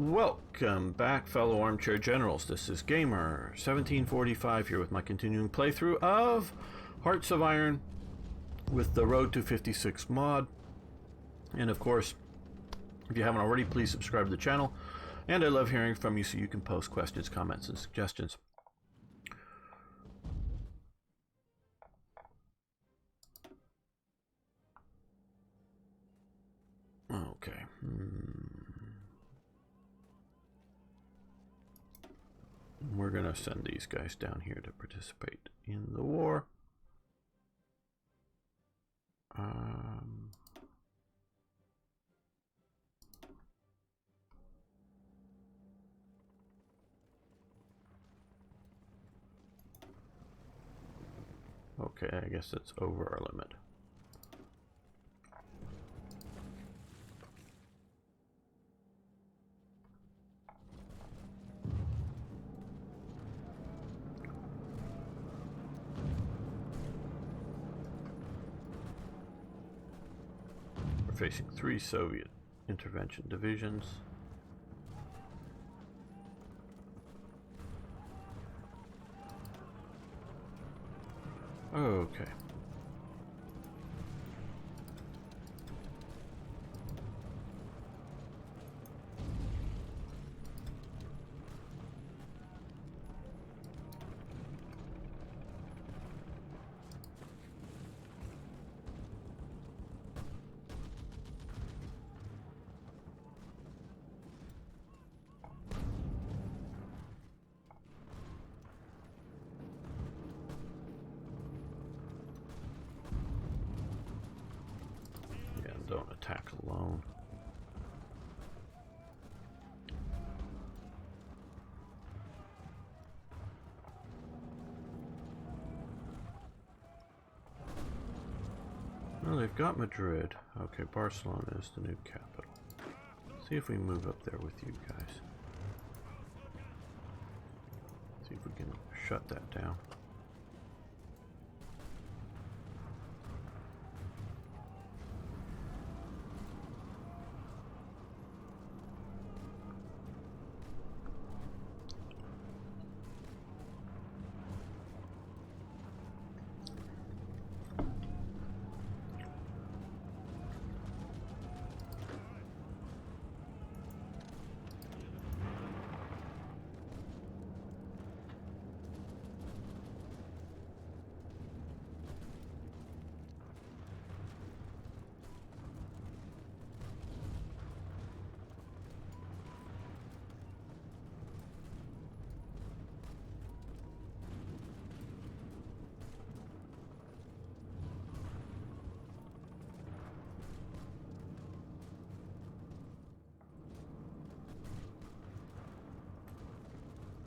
Welcome back, fellow armchair generals. This is Gamer 1745 here with my continuing playthrough of Hearts of Iron with the Road to 56 mod. And of course, if you haven't already, please subscribe to the channel. And I love hearing from you, so you can post questions, comments, and suggestions. Okay. We're going to send these guys down here to participate in the war. Okay, I guess that's over our limit. Facing 3 Soviet intervention divisions. Okay. Don't attack alone. Well, they've got Madrid. Okay, Barcelona is the new capital. See if we move up there with you guys. See if we can shut that down.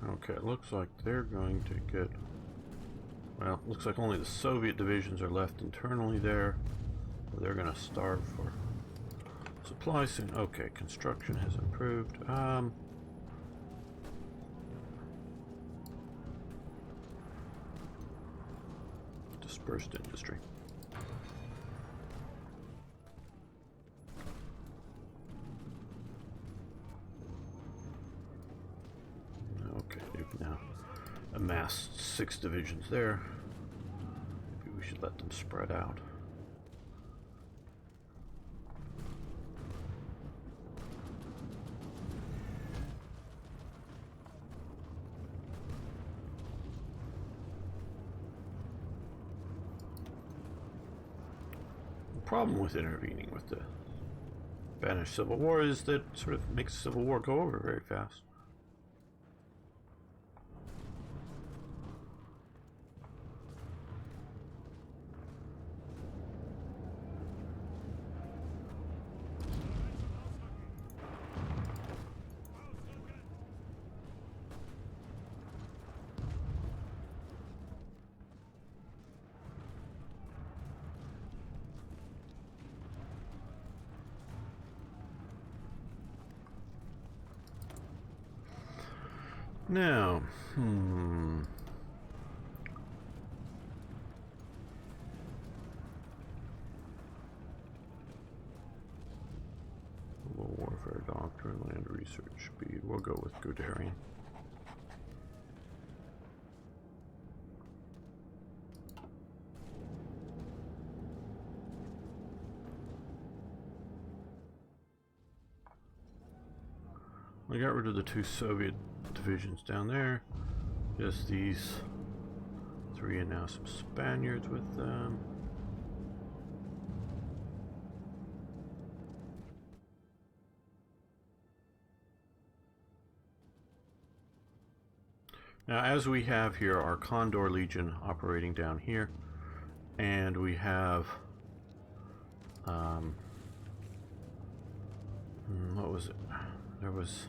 Okay, it looks like they're going to get... Well, looks like only the Soviet divisions are left internally there. They're going to starve for supply soon. Okay, construction has improved. Dispersed industry. Now amassed 6 divisions there. Maybe we should let them spread out. The problem with intervening with the Spanish Civil War is that it sort of makes the Civil War go over very fast. Now, Warfare Doctrine, Land Research Speed. We'll go with Guderian. We got rid of the 2 Soviet divisions down there. Just these 3 and now some Spaniards with them. Now, as we have here our Condor Legion operating down here, and we have, what was it? There was,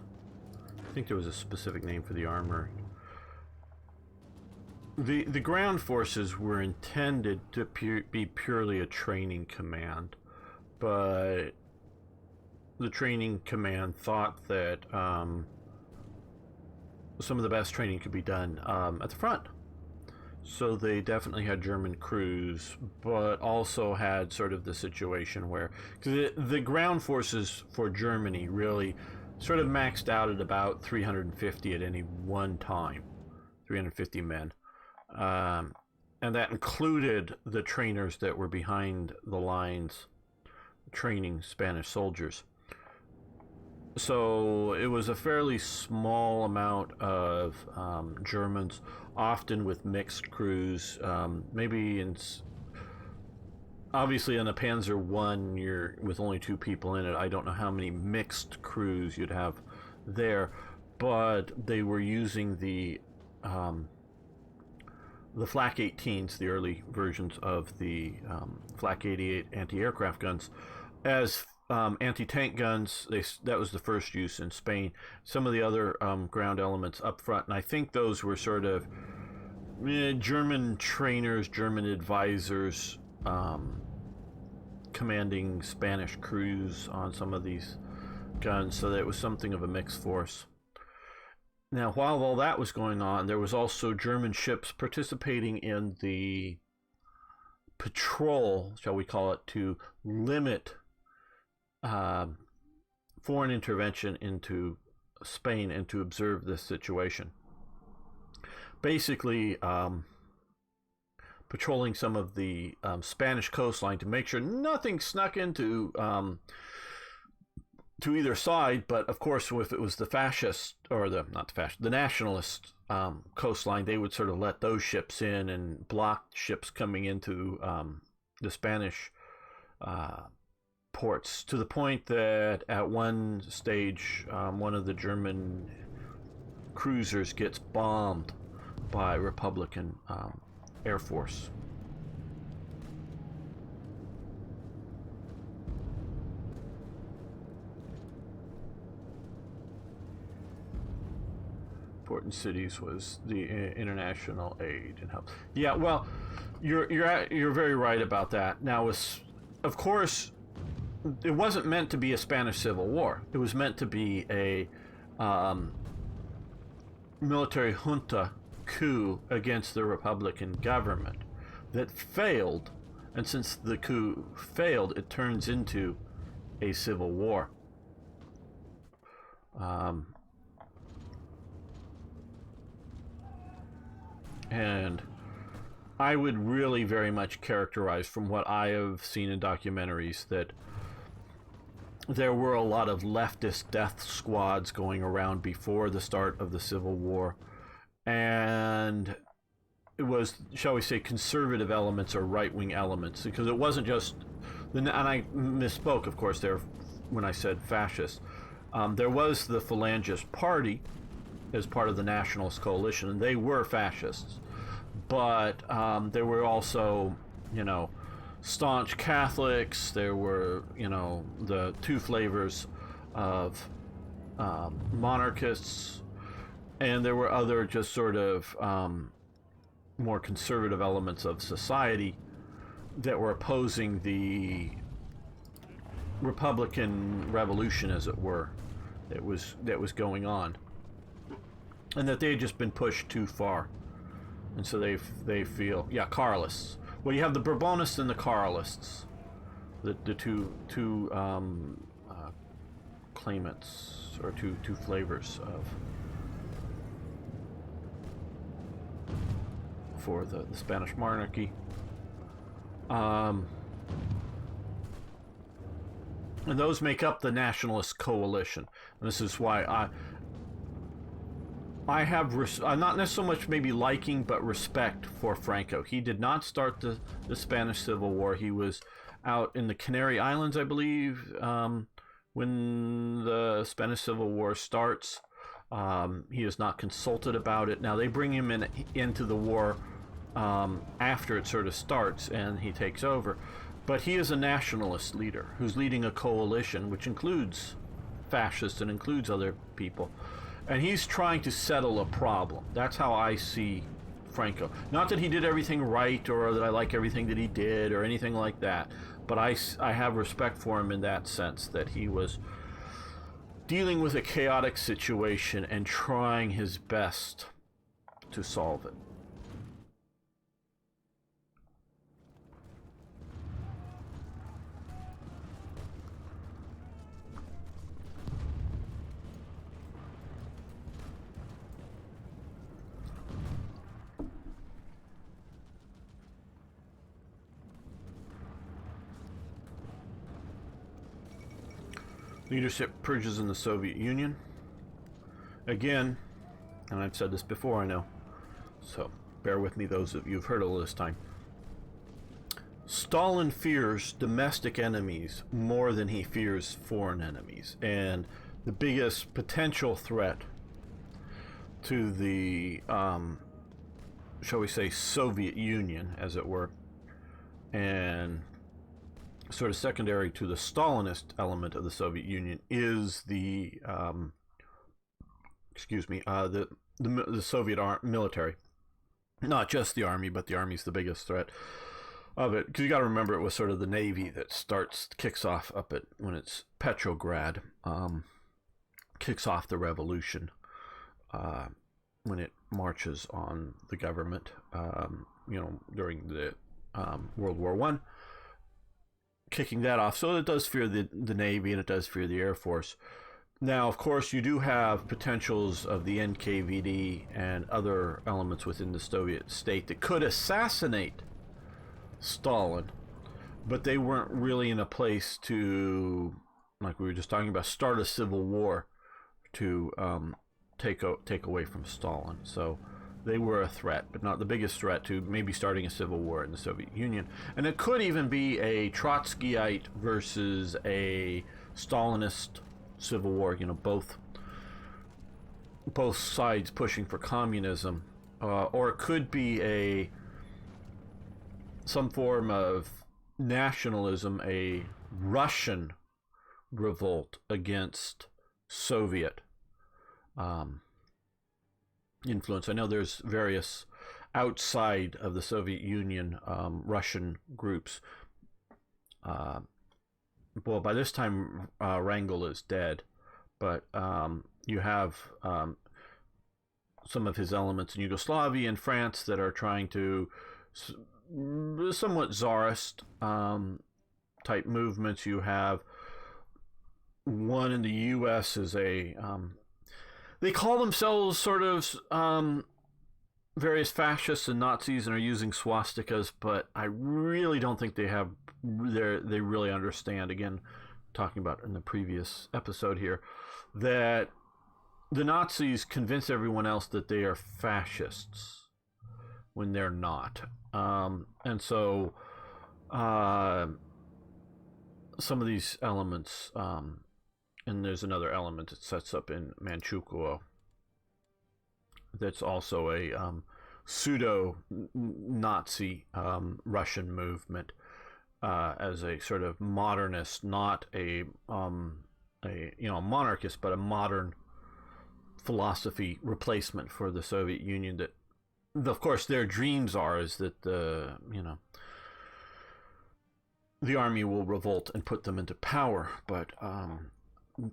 I think there was a specific name for the armor. The ground forces were intended to be purely a training command, but the training command thought that, some of the best training could be done at the front. So they definitely had German crews, but also had sort of the situation where, because the ground forces for Germany really sort of maxed out at about 350 at any one time, 350 men. And that included the trainers that were behind the lines training Spanish soldiers. So it was a fairly small amount of Germans, often with mixed crews. Maybe obviously in a Panzer I, you're with only 2 people in it. I don't know how many mixed crews you'd have there, but they were using the Flak 18s, the early versions of the Flak 88 anti-aircraft guns, as anti-tank guns. That was the first use in Spain. Some of the other ground elements up front, and I think those were sort of German trainers, German advisors, commanding Spanish crews on some of these guns, so that it was something of a mixed force. Now, while all that was going on, there was also German ships participating in the patrol, shall we call it, to limit foreign intervention into Spain and to observe this situation. Basically, patrolling some of the Spanish coastline to make sure nothing snuck into to either side. But of course, if it was the fascist or the nationalist coastline, they would sort of let those ships in and block ships coming into the Spanish ports, to the point that at one stage one of the German cruisers gets bombed by Republican Air Force. Important cities was the international aid and help. Yeah, well, you're very right about that. Now, of course, it wasn't meant to be a Spanish Civil War. It was meant to be a military junta coup against the Republican government that failed, and since the coup failed, it turns into a civil war. And I would really very much characterize, from what I have seen in documentaries, that there were a lot of leftist death squads going around before the start of the Civil War. And it was, shall we say, conservative elements or right-wing elements, because it wasn't just, and I misspoke, of course, there when I said fascist. There was the Phalangist Party as part of the Nationalist Coalition, and they were fascists. But there were also, staunch Catholics. There were, the 2 flavors of monarchists, and there were other just sort of more conservative elements of society that were opposing the Republican Revolution, as it were, that was going on, and that they had just been pushed too far, and so they feel, Carlists. Well, you have the Bourbonists and the Carlists, the two claimants, or two flavors of for the Spanish monarchy. And those make up the nationalist coalition. And this is why I have not necessarily so much maybe liking, but respect for Franco. He did not start the Spanish Civil War. He was out in the Canary Islands, I believe, when the Spanish Civil War starts. He is not consulted about it. Now they bring him into the war after it sort of starts, and he takes over. But he is a nationalist leader who's leading a coalition, which includes fascists and includes other people. And he's trying to settle a problem. That's how I see Franco. Not that he did everything right, or that I like everything that he did, or anything like that. But I have respect for him in that sense, that he was dealing with a chaotic situation and trying his best to solve it. Leadership purges in the Soviet Union. Again, and I've said this before, I know, so bear with me those of you who've heard all this time. Stalin fears domestic enemies more than he fears foreign enemies. And the biggest potential threat to the, shall we say, Soviet Union, as it were, and sort of secondary to the Stalinist element of the Soviet Union, is the Soviet military. Not just the army, but the army's the biggest threat of it. Because you got to remember, it was sort of the Navy that kicks off up at, when it's Petrograd, kicks off the revolution when it marches on the government, during the World War I. Kicking that off. So it does fear the Navy, and it does fear the Air Force. Now, of course, you do have potentials of the NKVD and other elements within the Soviet state that could assassinate Stalin, but they weren't really in a place to, like we were just talking about, start a civil war to take away from Stalin. So they were a threat, but not the biggest threat to maybe starting a civil war in the Soviet Union. And it could even be a Trotskyite versus a Stalinist civil war, both sides pushing for communism. Or it could be some form of nationalism, a Russian revolt against Soviet influence. I know there's various outside of the Soviet Union Russian groups. Well, by this time Wrangel is dead, but you have some of his elements in Yugoslavia and France that are trying to somewhat czarist type movements. You have one in the U.S. is they call themselves sort of various fascists and Nazis and are using swastikas, but I really don't think they really understand, again, talking about in the previous episode here, that the Nazis convince everyone else that they are fascists when they're not. And so some of these elements, and there's another element that sets up in Manchukuo that's also a pseudo-Nazi Russian movement as a sort of modernist, not a monarchist, but a modern philosophy replacement for the Soviet Union. That, of course, their dreams is that the army will revolt and put them into power, but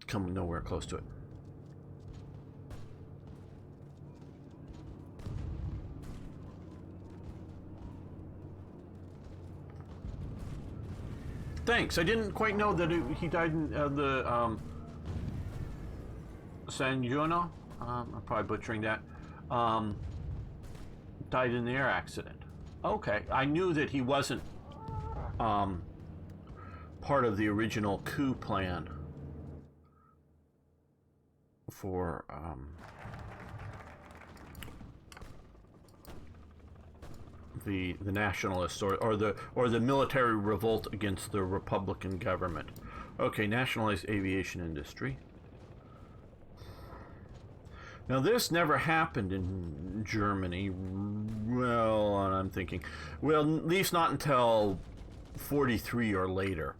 come nowhere close to it. Thanks. I didn't quite know that he died in Sanjuno, I'm probably butchering that, died in the air accident. Okay, I knew that he wasn't part of the original coup plan for the nationalists or the military revolt against the Republican government. Okay, nationalized aviation industry. Now this never happened in Germany. Well, I'm thinking, well, at least not until 43 or later.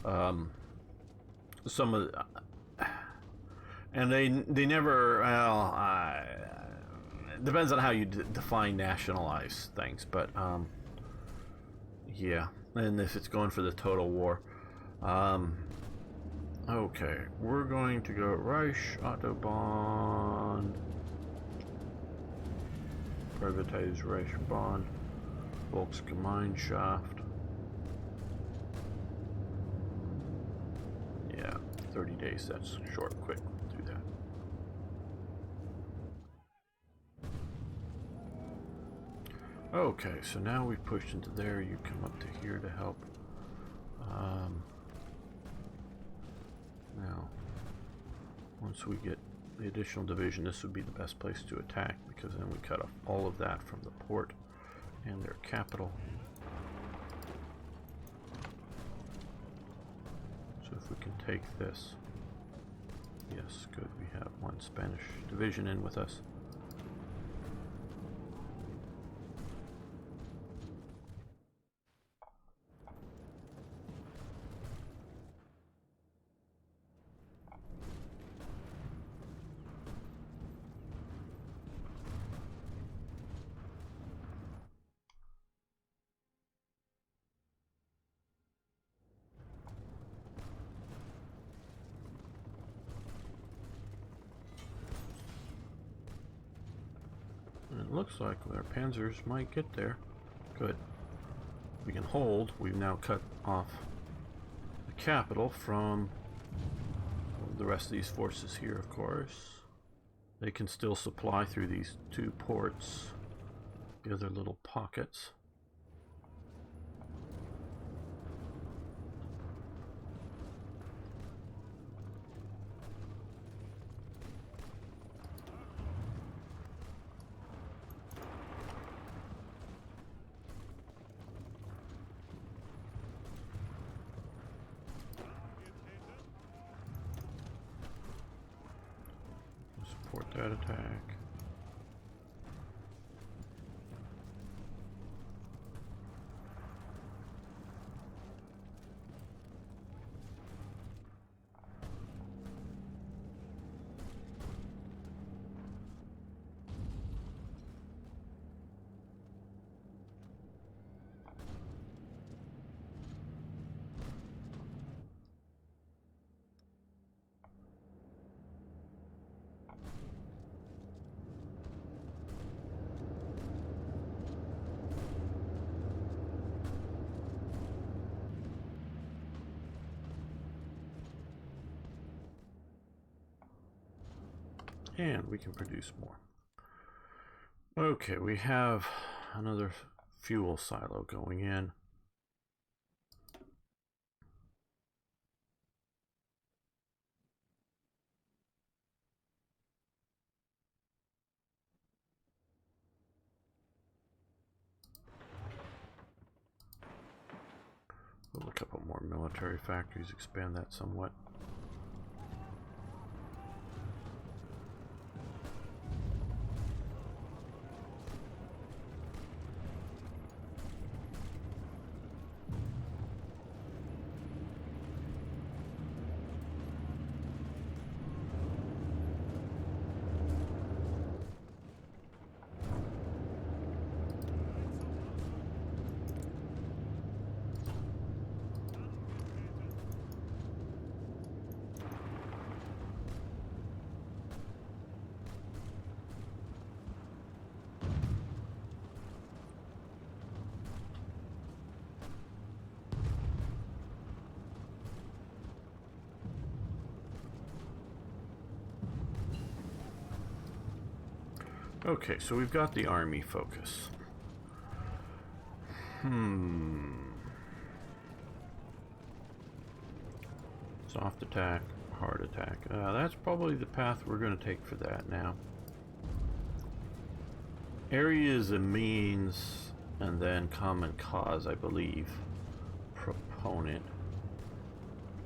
Some of and they never, well, it depends on how you define nationalize things, but yeah, and if it's going for the total war. Okay, we're going to go Reich Autobahn, privatize Reichsbahn, Volksgemeinschaft. Yeah, 30 days, that's short, quick, do that. Okay, so now we've pushed into there, you come up to here to help. Now, once we get the additional division, this would be the best place to attack, because then we cut off all of that from the port and their capital. So if we can take this, yes, good, we have one Spanish division in with us. It looks like our panzers might get there. Good. We can hold. We've now cut off the capital from the rest of these forces here, of course. They can still supply through these two ports, the other little pockets. Support that attack. And we can produce more. Okay, we have another fuel silo going in. Build a couple more military factories, expand that somewhat. Okay, so we've got the army focus. Soft attack, hard attack. That's probably the path we're going to take for that now. Area is a means, and then common cause, I believe. Proponent.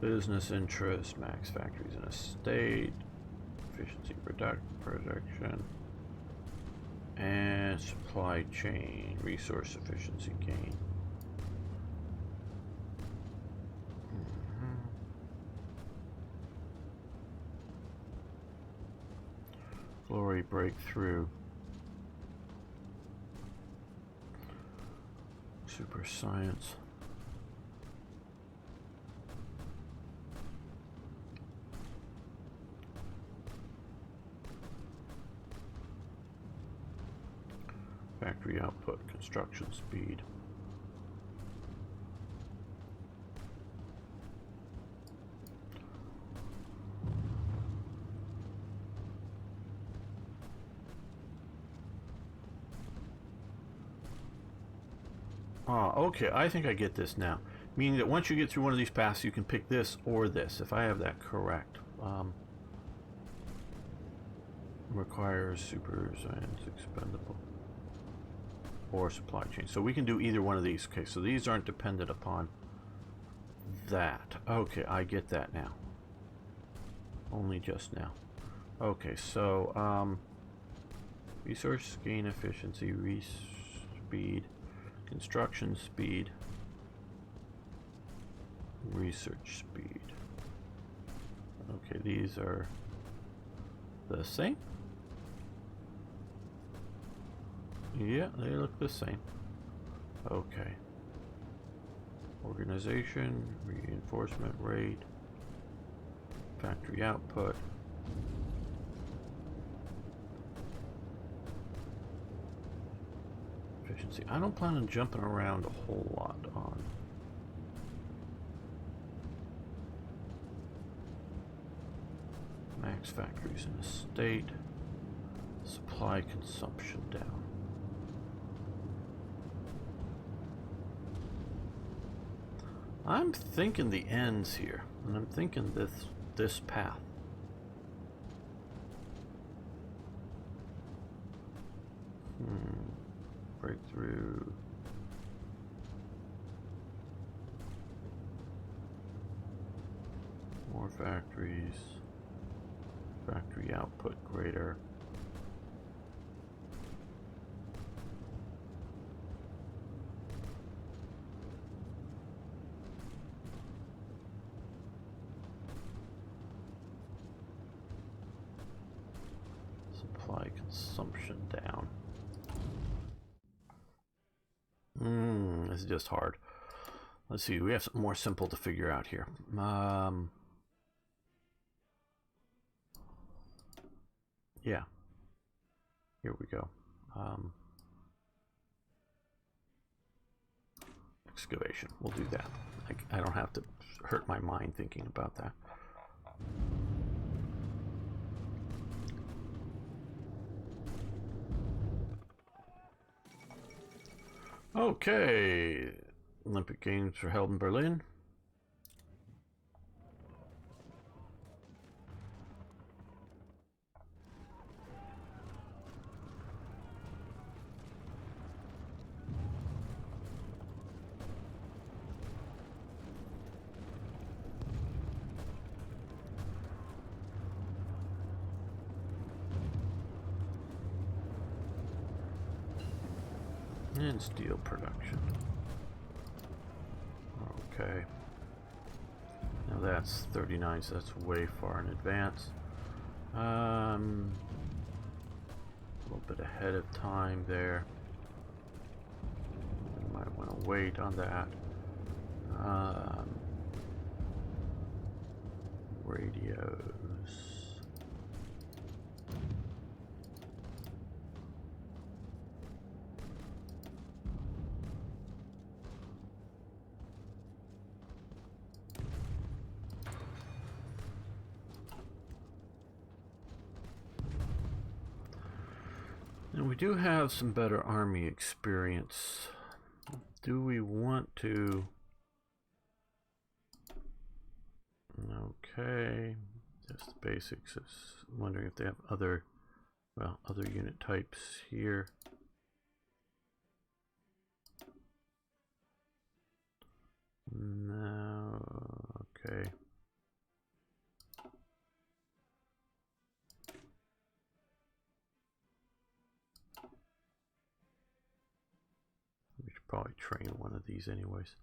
Business interest, max factories in a state, efficiency production, and supply chain, resource efficiency gain. Glory breakthrough. Super science. Factory output, construction speed. Okay, I think I get this now. Meaning that once you get through one of these paths, you can pick this or this, if I have that correct. Requires super science expendable. Or supply chain. So we can do either one of these. Okay, so these aren't dependent upon that. Okay, I get that now. Only just now. Okay, so resource gain efficiency, speed, construction speed, research speed. Okay, these are the same. Yeah, they look the same. Okay. Organization, reinforcement rate, factory output. Efficiency. I don't plan on jumping around a whole lot on. Max factories in a state. Supply consumption down. I'm thinking the ends here, and I'm thinking this path. Breakthrough. More factories. Factory output greater. Supply consumption down. This is just hard. Let's see, we have something more simple to figure out here. Yeah. Here we go. Excavation. We'll do that. I don't have to hurt my mind thinking about that. Okay. Olympic Games are held in Berlin. And steel production. Okay. Now that's 39, so that's way far in advance. A little bit ahead of time there. You might want to wait on that. Radios. We do have some better army experience. Do we want to? Okay, just the basics. I'm wondering if they have other, well, other unit types here. No, okay. We should probably train one of these anyways.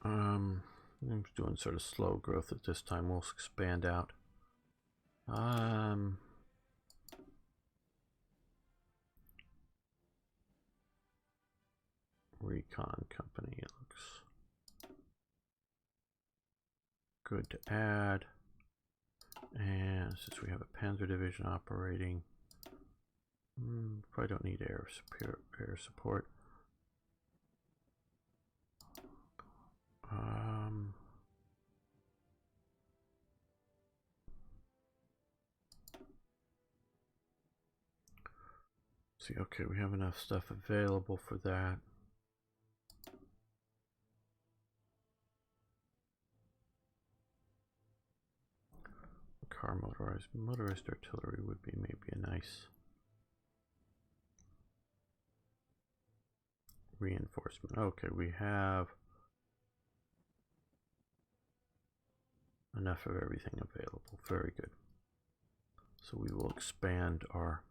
I'm doing sort of slow growth at this time. We'll expand out. Recon company, it looks good to add. And since we have a Panzer division operating, probably don't need air support. See, okay, we have enough stuff available for that. Car motorized artillery would be maybe a nice reinforcement. Okay, we have enough of everything available. Very good. So we will expand our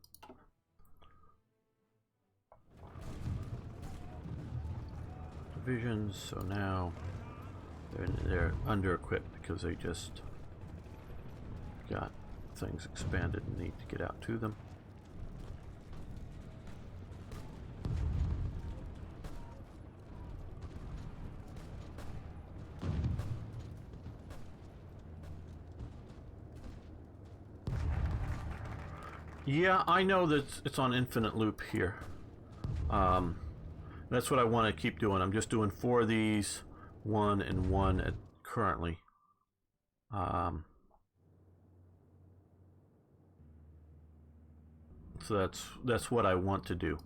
divisions. So now they're under equipped because they just got things expanded and need to get out to them. Yeah, I know that it's on infinite loop here. That's what I want to keep doing. I'm just doing 4 of these, 1 and 1 currently. So that's what I want to do.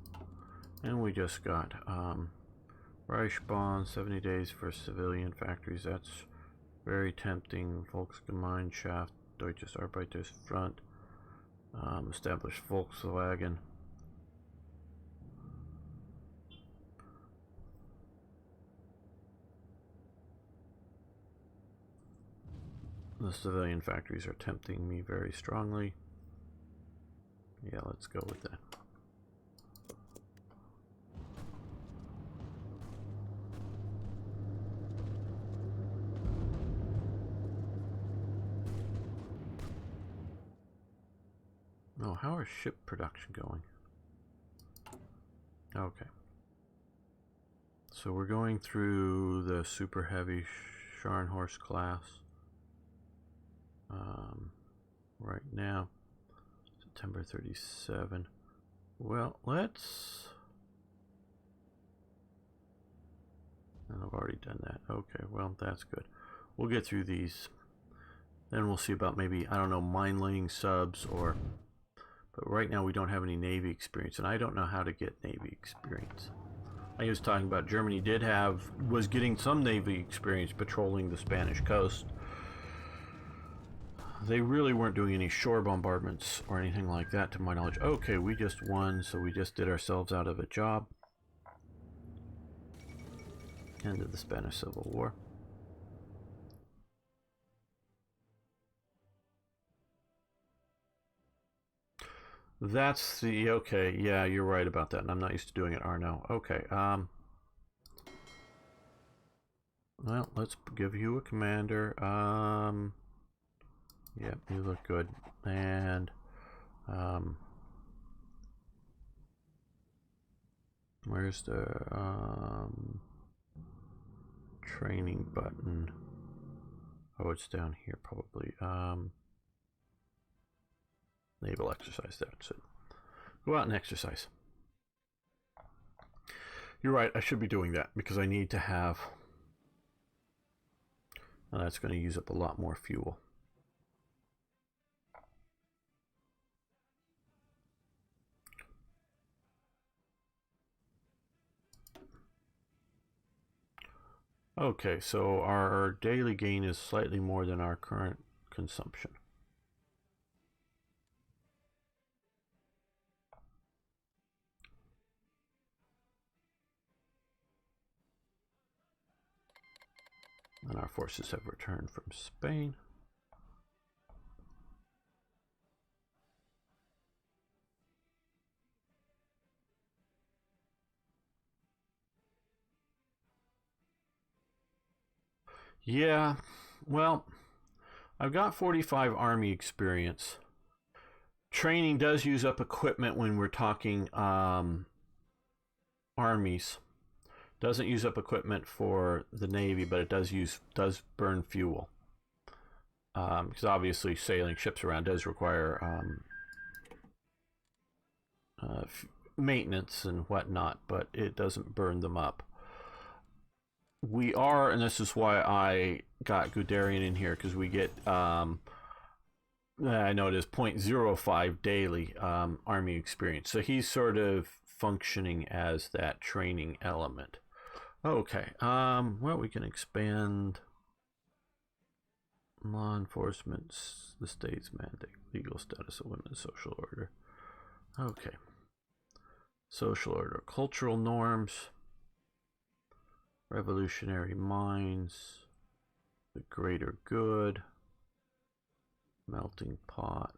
And we just got Reichsbahn, 70 days for civilian factories. That's very tempting. Volksgemeinschaft, Deutsches Arbeitersfront, established Volkswagen. The civilian factories are tempting me very strongly. Yeah, let's go with that. Oh, how is ship production going? Okay. So we're going through the super heavy Scharnhorst class. Right now, September 37. Well, let's... And I've already done that. Okay, well, that's good. We'll get through these. Then we'll see about maybe, I don't know, mine laying subs or... But right now we don't have any Navy experience, and I don't know how to get Navy experience. I was talking about Germany was getting some Navy experience patrolling the Spanish coast. They really weren't doing any shore bombardments or anything like that to my knowledge. Okay, we just won, so we just did ourselves out of a job. End of the Spanish Civil War. That's the, okay, yeah, you're right about that, and I'm not used to doing it, Arno. Okay, well, let's give you a commander. Yeah, you look good. And, where's the, training button? Oh, it's down here, probably. Naval exercise, that's it. Go out and exercise. You're right, I should be doing that because I need to have Now that's going to use up a lot more fuel. Okay, so our daily gain is slightly more than our current consumption. And our forces have returned from Spain. Yeah, well, I've got 45 army experience. Training does use up equipment when we're talking armies. Doesn't use up equipment for the Navy, but it does burn fuel. Because obviously sailing ships around does require maintenance and whatnot, but it doesn't burn them up. We are, and this is why I got Guderian in here, because we get, I know it is 0.05 daily army experience. So he's sort of functioning as that training element. Okay, well, we can expand law enforcement, the state's mandate, legal status of women, social order. Okay. Social order, cultural norms, revolutionary minds, the greater good, melting pot.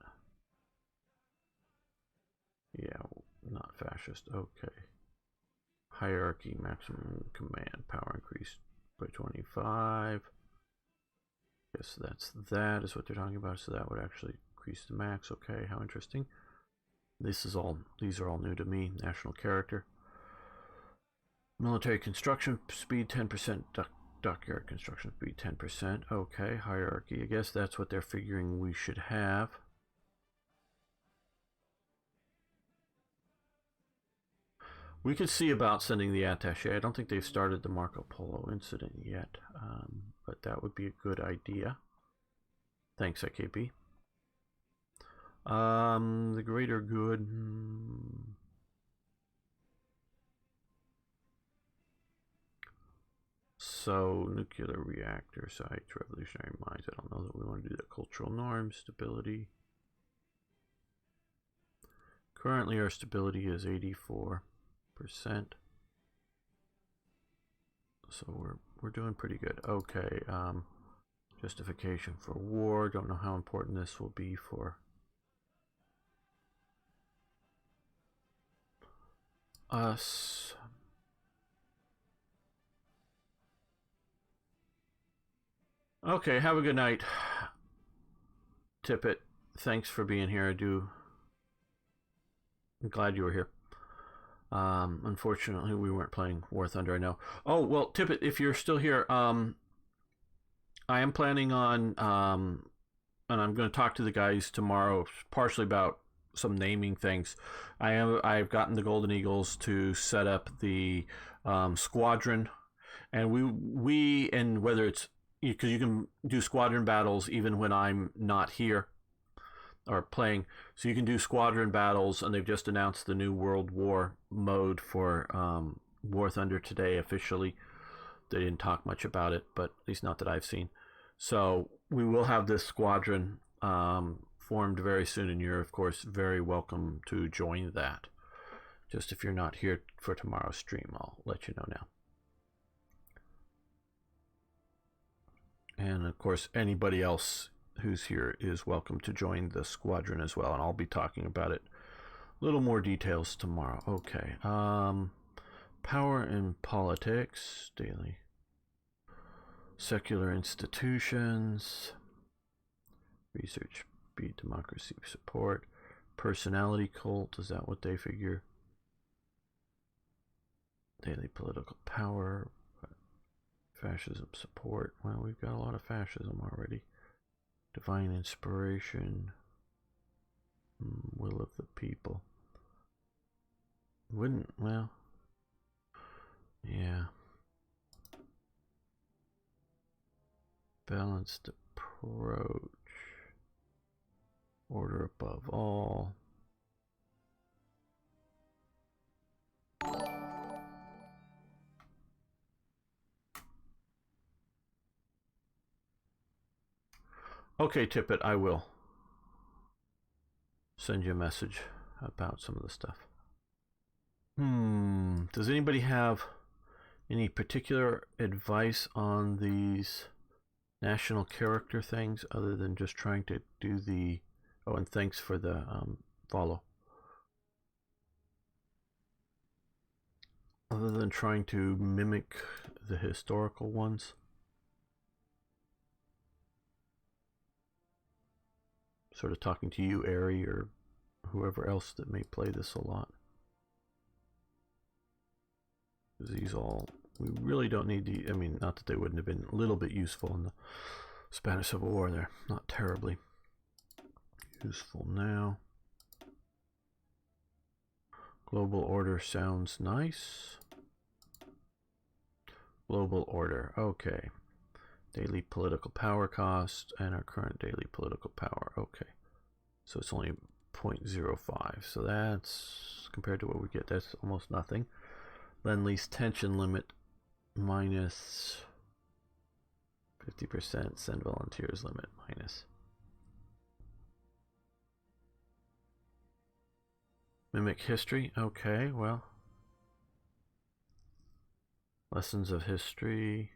Yeah, not fascist. Okay. Hierarchy, maximum command, power increased by 25. Guess that is what they're talking about. So that would actually increase the max. Okay, how interesting. These are all new to me. National character. Military construction speed 10%. Dockyard construction speed 10%. Okay, hierarchy. I guess that's what they're figuring we should have. We could see about sending the attaché. I don't think they've started the Marco Polo incident yet, but that would be a good idea. Thanks, AKB. The greater good. So, nuclear reactor sites, revolutionary minds. I don't know that we want to do that. Cultural norms, stability. Currently, our stability is 84%. So we're doing pretty good. Okay. Justification for war. Don't know how important this will be for us. Okay, have a good night, Tippett. Thanks for being here. I'm glad you were here. Unfortunately, we weren't playing War Thunder, I know. Oh, well, Tippett, if you're still here, I am planning on, and I'm going to talk to the guys tomorrow, partially about some naming things. I've gotten the Golden Eagles to set up the squadron, and and whether it's, because you can do squadron battles even when I'm not here or playing, so you can do squadron battles, and they've just announced the new World War mode for War Thunder today officially. They didn't talk much about it, but at least not that I've seen. So we will have this squadron formed very soon, and you're of course very welcome to join that. Just if you're not here for tomorrow's stream, I'll let you know now. And of course, anybody else who's here is welcome to join the squadron as well, and I'll be talking about it a little more details tomorrow. Okay. Power in politics, daily. Secular institutions, research speed, democracy support, personality cult, is that what they figure? Daily political power, fascism support. Well, we've got a lot of fascism already. Divine inspiration, will of the people. Wouldn't, well, yeah. Balanced approach. Order above all. Okay, Tippett, I will send you a message about some of the stuff. Does anybody have any particular advice on these national character things other than just trying to do the... Oh, and thanks for the follow. Other than trying to mimic the historical ones. Sort of talking to you, Ari, or whoever else that may play this a lot. These all, we really don't need the, I mean, not that they wouldn't have been a little bit useful in the Spanish Civil War. They're not terribly useful now. Global order sounds nice. Global order, okay. Daily political power cost and our current daily political power, okay. So it's only 0.05, so that's, compared to what we get, that's almost nothing. Lend-Lease tension limit minus 50%, send volunteers limit minus. Mimic history, okay, well. Lessons of history.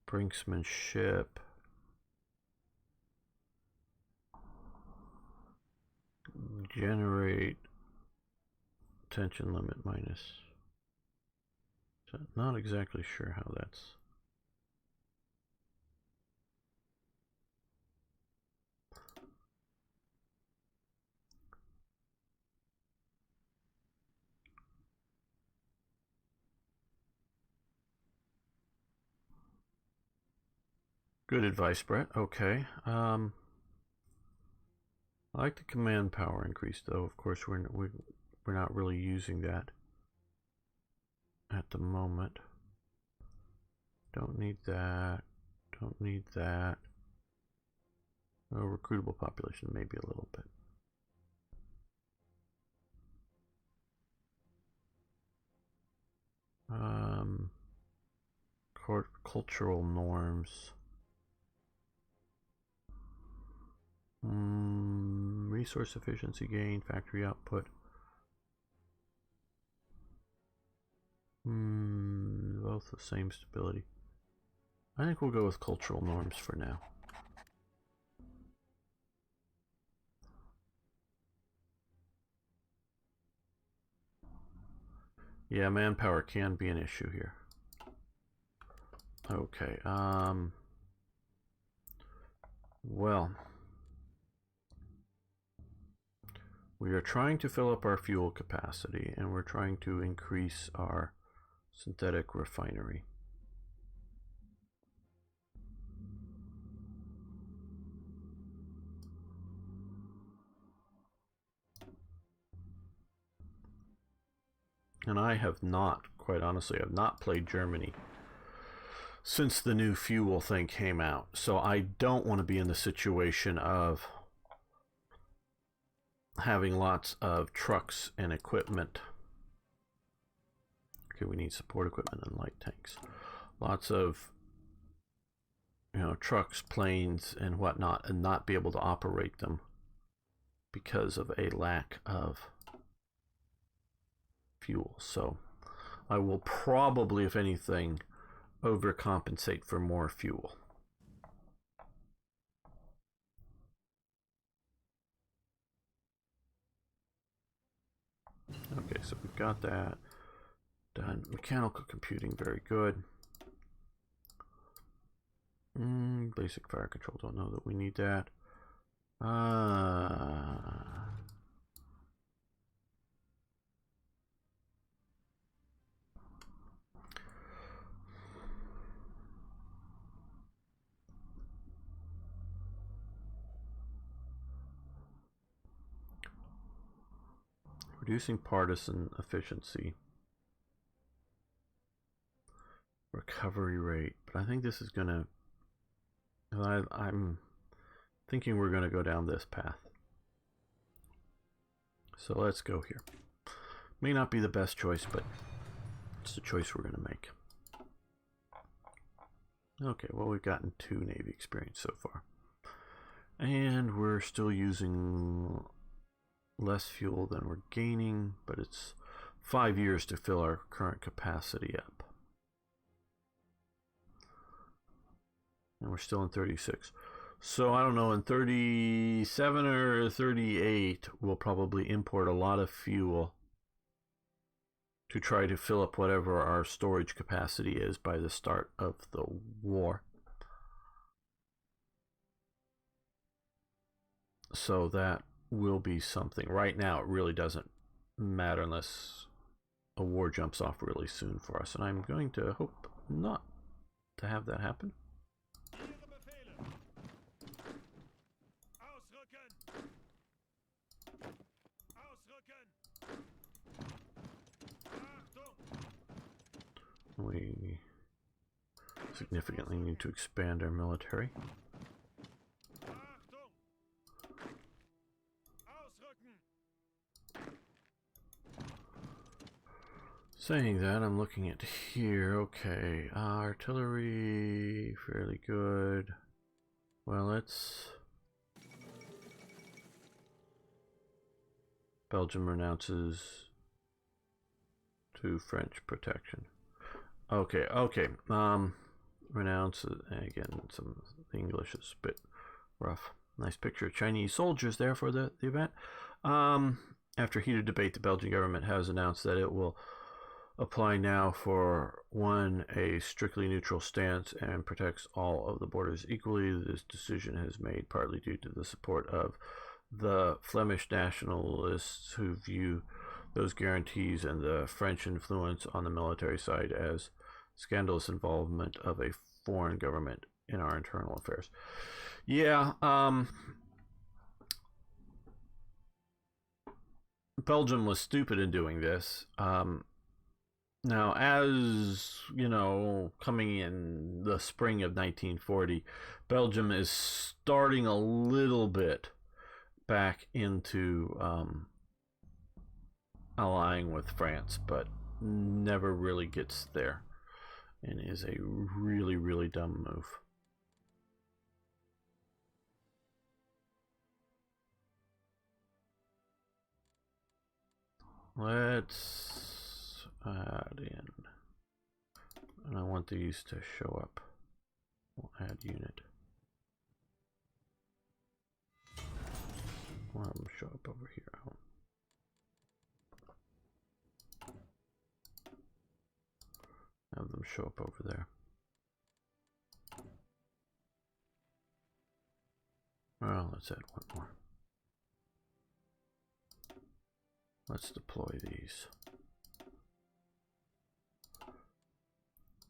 Brinksmanship. Generate tension limit minus. So not exactly sure how that's. Good advice, Brett. Okay. I like the command power increase, though. Of course, we're not really using that at the moment. Don't need that. Don't need that. Oh, recruitable population, maybe a little bit. Cultural norms. Resource efficiency gain, factory output. Both the same stability. I think we'll go with cultural norms for now. Yeah, manpower can be an issue here. Okay, well, we are trying to fill up our fuel capacity, and we're trying to increase our synthetic refinery. And I have not, quite honestly, I've not played Germany since the new fuel thing came out. So I don't want to be in the situation of having lots of trucks and equipment. Okay, we need support equipment and light tanks. Lots of, you know, trucks, planes, and whatnot, and not be able to operate them because of a lack of fuel. So I will probably, if anything, overcompensate for more fuel. Okay, so we've got that done. Mechanical computing, very good. Basic fire control, don't know that we need that. Reducing partisan efficiency recovery rate, but I think this is gonna. I'm thinking we're gonna go down this path. So let's go here. May not be the best choice, but it's the choice we're gonna make. Okay, well, we've gotten 2 Navy experience so far. And we're still using less fuel than we're gaining, but it's 5 years to fill our current capacity up. And we're still in 36. So I don't know, in 37 or 38, we'll probably import a lot of fuel to try to fill up whatever our storage capacity is by the start of the war. So that will be something. Right now, it really doesn't matter unless a war jumps off really soon for us. And I'm going to hope not to have that happen. We significantly need to expand our military. Saying that, I'm looking at here. Okay, artillery, fairly good. Well, let's... Belgium renounces to French protection. Okay. Renounces, again, the English is a bit rough. Nice picture of Chinese soldiers there for the event. After heated debate, the Belgian government has announced that it will apply now for a strictly neutral stance and protects all of the borders equally. This decision is made partly due to the support of the Flemish nationalists who view those guarantees and the French influence on the military side as scandalous involvement of a foreign government in our internal affairs. Yeah, Belgium was stupid in doing this. Now, as you know, coming in the spring of 1940, Belgium is starting a little bit back into allying with France, but never really gets there, and is a really, really dumb move. Let's add in, and I want these to show up. We'll add unit. We'll have them show up over here. Have them show up over there. Well, let's add one more. Let's deploy these.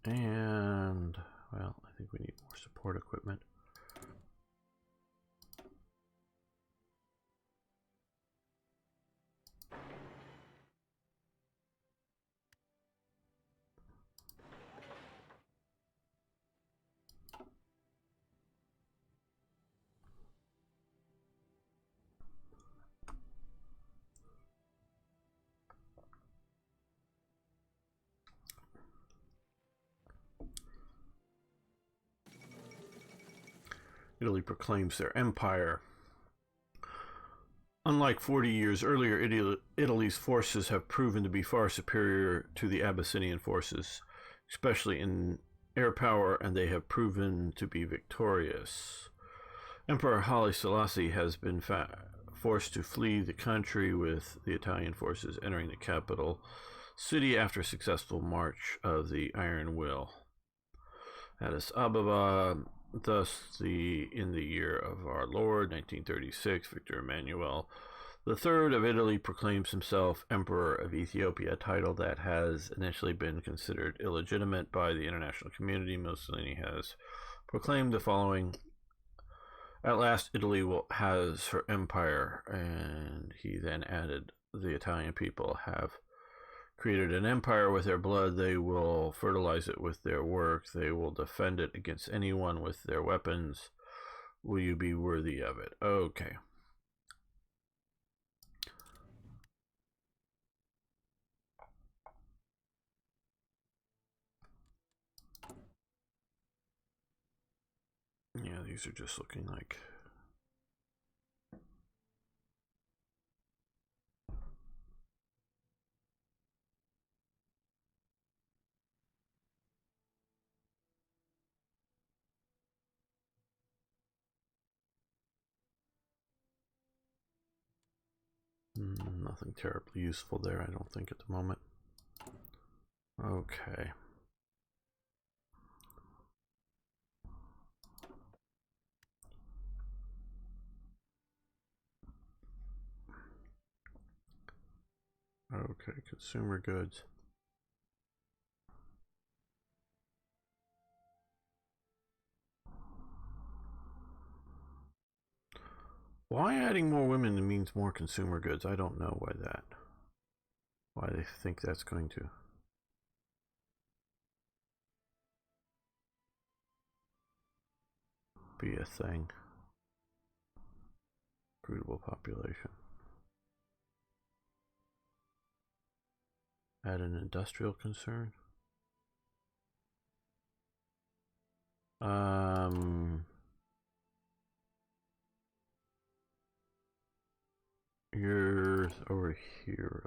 And, well, I think we need more support equipment. Italy proclaims their empire. Unlike 40 years earlier, Italy's forces have proven to be far superior to the Abyssinian forces, especially in air power, and they have proven to be victorious. Emperor Haile Selassie has been forced to flee the country, with the Italian forces entering the capital city after a successful march of the Iron Will. Addis Ababa. Thus, in the year of our Lord, 1936, Victor Emmanuel III of Italy proclaims himself Emperor of Ethiopia, a title that has initially been considered illegitimate by the international community. Mussolini has proclaimed the following: "At last, Italy has her empire," and he then added, "The Italian people have created an empire with their blood. They will fertilize it with their work. They will defend it against anyone with their weapons. Will you be worthy of it? Okay. Yeah, these are just looking like... nothing terribly useful there, I don't think, at the moment. Okay. Okay, consumer goods. Why adding more women means more consumer goods? I don't know why they think that's going to be a thing. Recruitable population. Add an industrial concern. You're over here.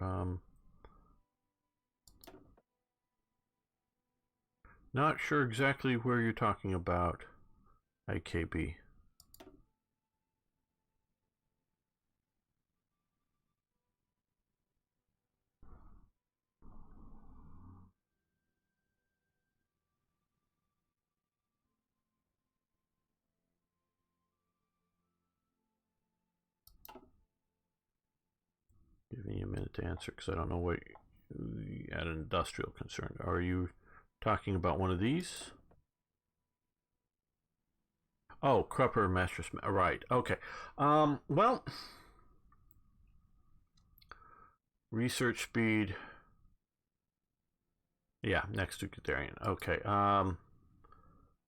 Not sure exactly where you're talking about, IKB. Give me a minute to answer because I don't know what at an industrial concern. Are you talking about one of these? Oh, Crupper Master. Right. Okay. Well, research speed. Yeah, next to Guderian. Okay.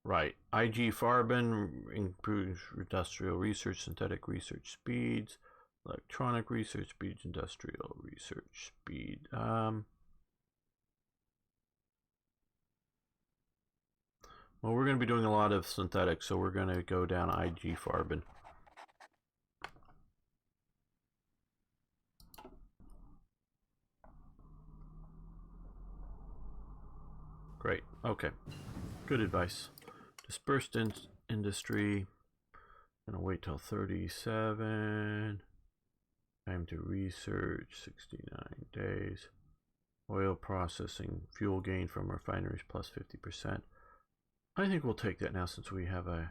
Right. IG Farben improves industrial research, synthetic research speeds, electronic research speeds, industrial research speed. Well, we're going to be doing a lot of synthetic, so we're going to go down IG Farben. Great. Okay. Good advice. Dispersed industry. Gonna wait till 37. Time to research 69 days. Oil processing, fuel gain from refineries plus 50%. I think we'll take that now since we have a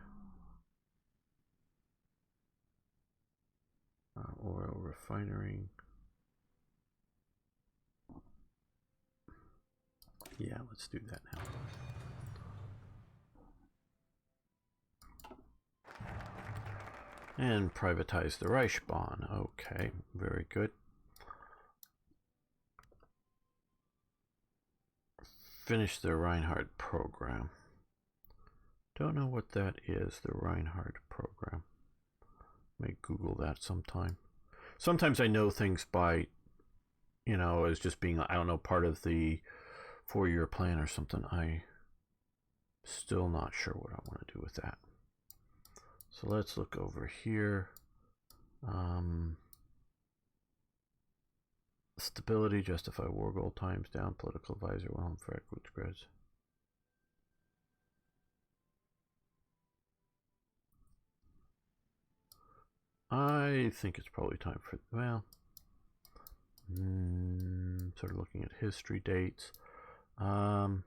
oil refinery. Yeah, let's do that now. And privatize the Reichsbahn. Okay, very good. Finish the Reinhardt program. Don't know what that is, the Reinhardt program. May Google that sometime. Sometimes I know things by, as just being, I don't know, part of the 4-year plan or something. I'm still not sure what I want to do with that. So let's look over here. Stability, justify war goal, times down, political advisor, well, for equity grids. I think it's probably time for, well, sort of looking at history dates. The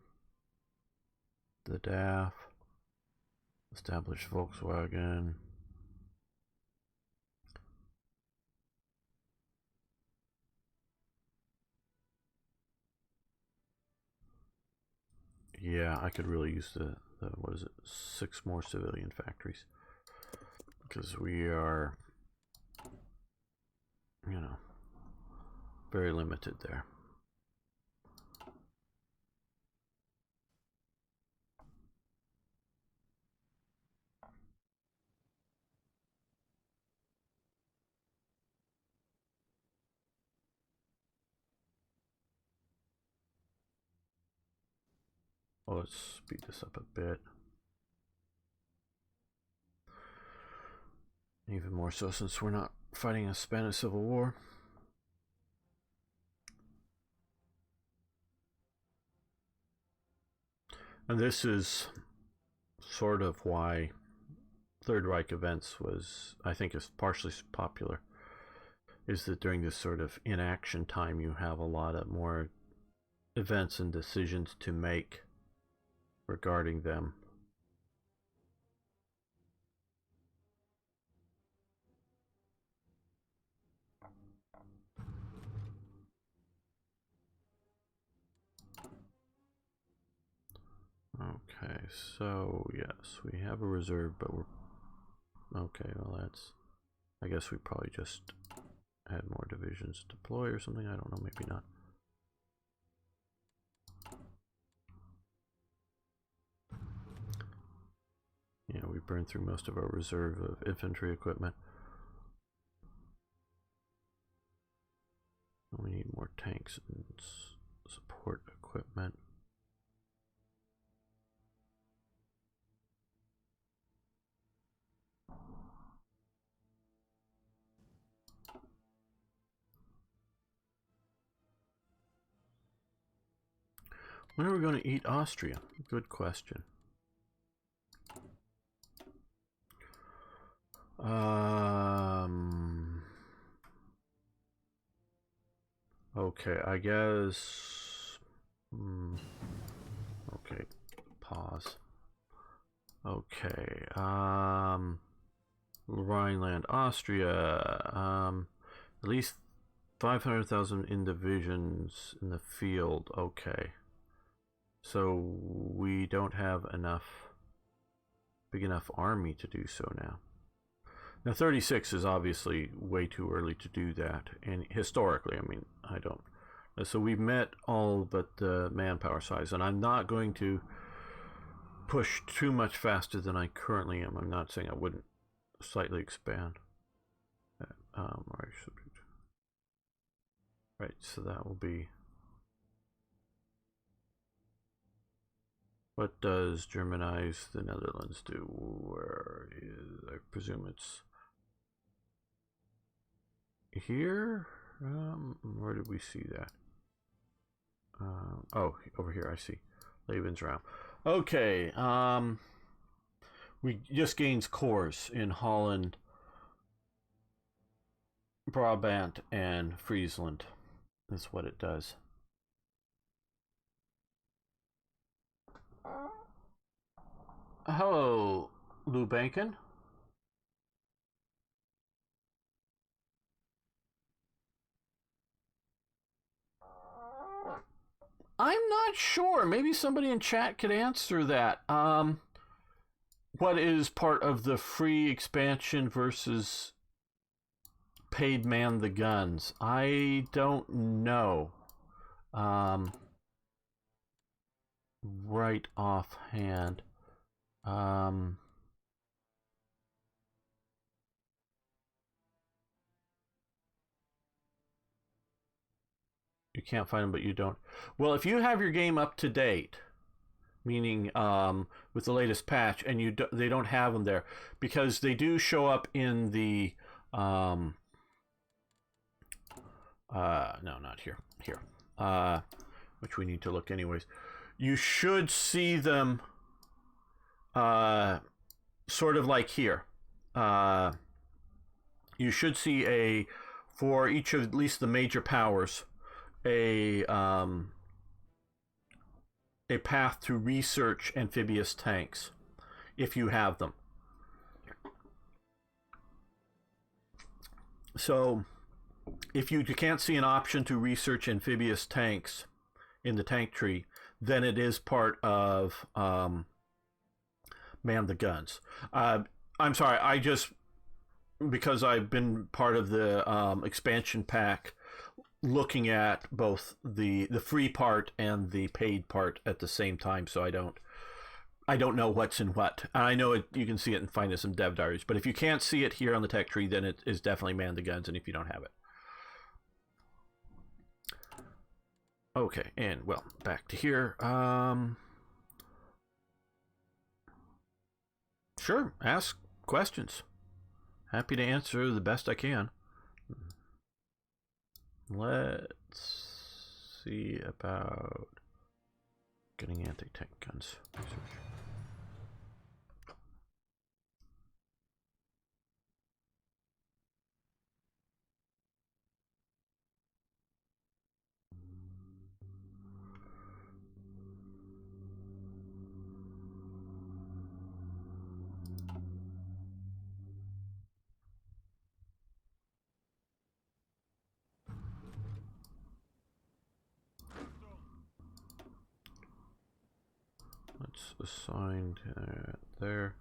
DAF, established Volkswagen. Yeah, I could really use the what is it, 6 more civilian factories. Because we are, very limited there. Well, let's speed this up a bit. Even more so since we're not fighting a Spanish Civil War. And this is sort of why Third Reich Events was, I think, is partially popular, is that during this sort of inaction time you have a lot of more events and decisions to make regarding them. Okay, so yes, we have a reserve, but we're okay. Well, that's, I guess we probably just had more divisions deploy or something. I don't know, maybe not. Yeah, we burned through most of our reserve of infantry equipment. We need more tanks and support equipment. When are we going to eat Austria? Good question. Okay, I guess. Okay, pause. Okay, Rhineland, Austria. At least 500,000 in divisions in the field. Okay. So we don't have big enough army to do so now. Now 36 is obviously way too early to do that, and historically, I mean, I don't. So we've met all but the manpower size, and I'm not going to push too much faster than I currently am. I'm not saying I wouldn't slightly expand. Right, so that will be. What does Germanize the Netherlands do? Where is, I presume it's here? Where did we see that? Oh, over here, I see. Lebensraum. Okay, we just gained cores in Holland, Brabant, and Friesland. That's what it does. Hello, Lou Bankin. I'm not sure. Maybe somebody in chat could answer that. What is part of the free expansion versus paid man the guns? I don't know. Right offhand. You can't find them, but you don't. Well, if you have your game up to date, meaning with the latest patch, and they don't have them there, because they do show up in the no, not here. Here, which we need to look anyways. You should see them, sort of like here. You should see for each of at least the major powers, a path to research amphibious tanks, if you have them. So, if you can't see an option to research amphibious tanks in the tank tree, then it is part of Man the Guns. I'm sorry, because I've been part of the expansion pack, looking at both the free part and the paid part at the same time, so I don't know what's in what. And I know you can see it and find it in dev diaries, but if you can't see it here on the tech tree, then it is definitely Man the Guns, and if you don't have it. Okay, and well, back to here. Sure, ask questions. Happy to answer the best I can. Let's see about getting anti-tank guns. Let's assign there.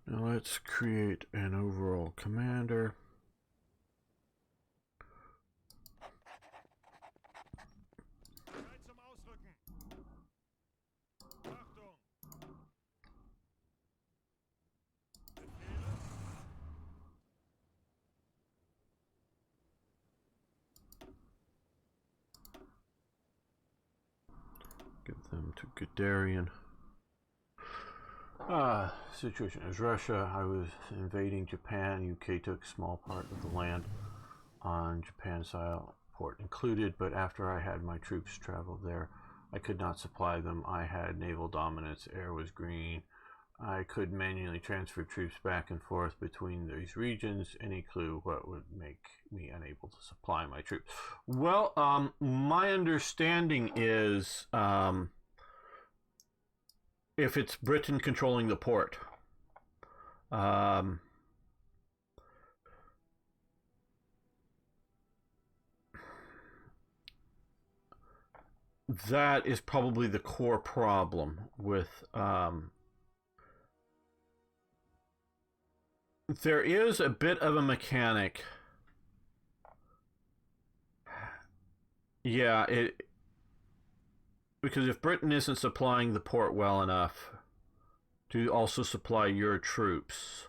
Now let's create an overall commander. Give them to Guderian. Situation is Russia. I was invading Japan. UK took a small part of the land on Japan's side, port included, but after I had my troops travel there, I could not supply them. I had naval dominance. Air was green. I could manually transfer troops back and forth between these regions. Any clue what would make me unable to supply my troops? Well, my understanding is if it's Britain controlling the port. That is probably the core problem with there is a bit of a mechanic. Yeah, because if Britain isn't supplying the port well enough to also supply your troops,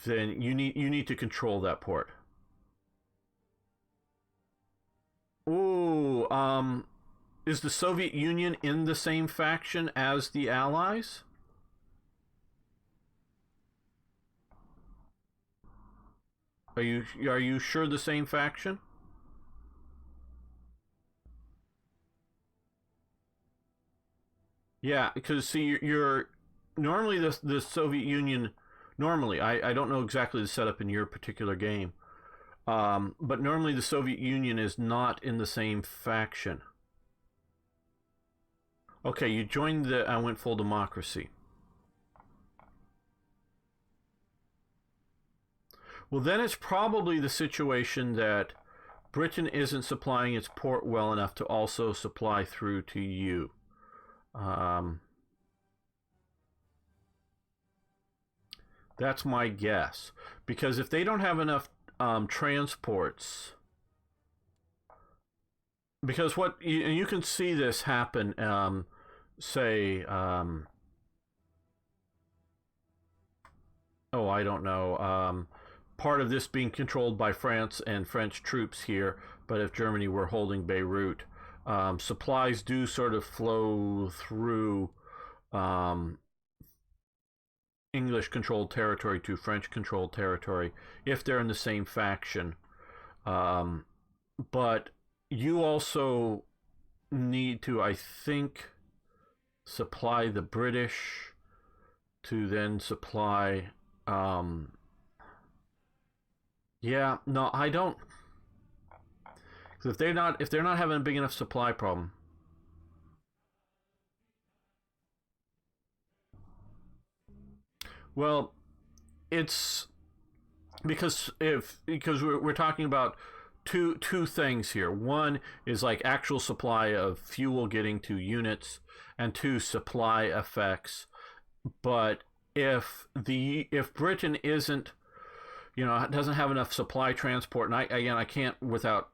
then you need to control that port. Ooh, is the Soviet Union in the same faction as the Allies? Are you sure the same faction? Yeah, because see, you're normally the Soviet Union. Normally, I don't know exactly the setup in your particular game, but normally the Soviet Union is not in the same faction. Okay, you joined the. I went full democracy. Well, then it's probably the situation that Britain isn't supplying its port well enough to also supply through to you. That's my guess. Because if they don't have enough transports, because what you can see this happen, say, oh, I don't know, part of this being controlled by France and French troops here, but if Germany were holding Beirut, supplies do sort of flow through English-controlled territory to French-controlled territory if they're in the same faction. But you also need to, I think, supply the British to then supply. Yeah, no, I don't. Because if they're not having a big enough supply problem. Well, it's because we're talking about two things here. One is like actual supply of fuel getting to units, and two, supply effects. But if Britain isn't, doesn't have enough supply transport, and I can't without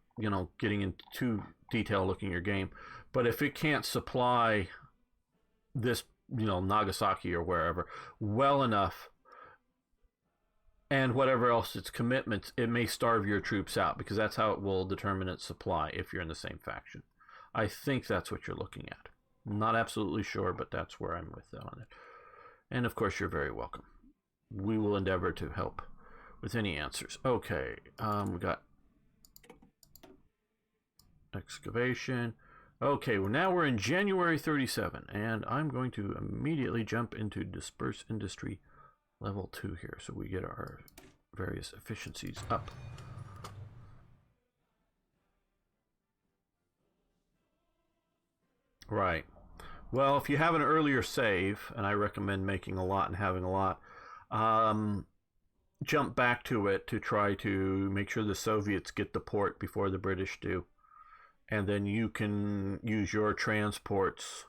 getting into too detail looking at your game, but if it can't supply this Nagasaki or wherever well enough, and whatever else its commitments, it may starve your troops out, because that's how it will determine its supply if you're in the same faction. I think that's what you're looking at. I'm not absolutely sure, but that's where I'm with on it. And of course, you're very welcome. We will endeavor to help with any answers. Okay, we got excavation. Okay, well, now we're in January 37, and I'm going to immediately jump into disperse industry level 2 here, so we get our various efficiencies up. Right. Well, if you have an earlier save, and I recommend making a lot and having a lot, jump back to it to try to make sure the Soviets get the port before the British do. And then you can use your transports,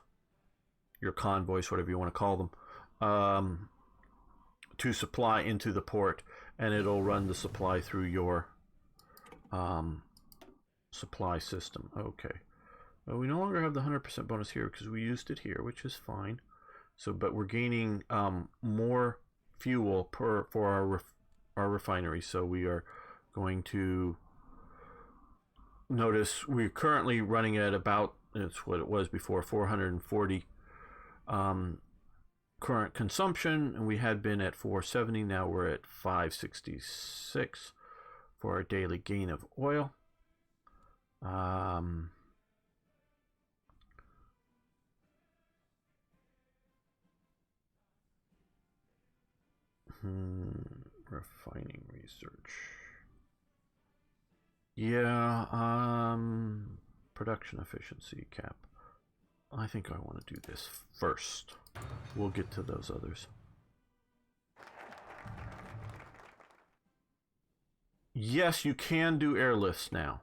your convoys, whatever you want to call them, to supply into the port, and it'll run the supply through your supply system. Okay. Well, we no longer have the 100% bonus here because we used it here, which is fine. So, but we're gaining more fuel for our refinery. So we are going to notice we're currently running at about, it's what it was before, 440 current consumption, and we had been at 470. Now we're at 566 for our daily gain of oil. Refining research. Yeah, production efficiency cap. I think I want to do this first. We'll get to those others. Yes, you can do airlifts now.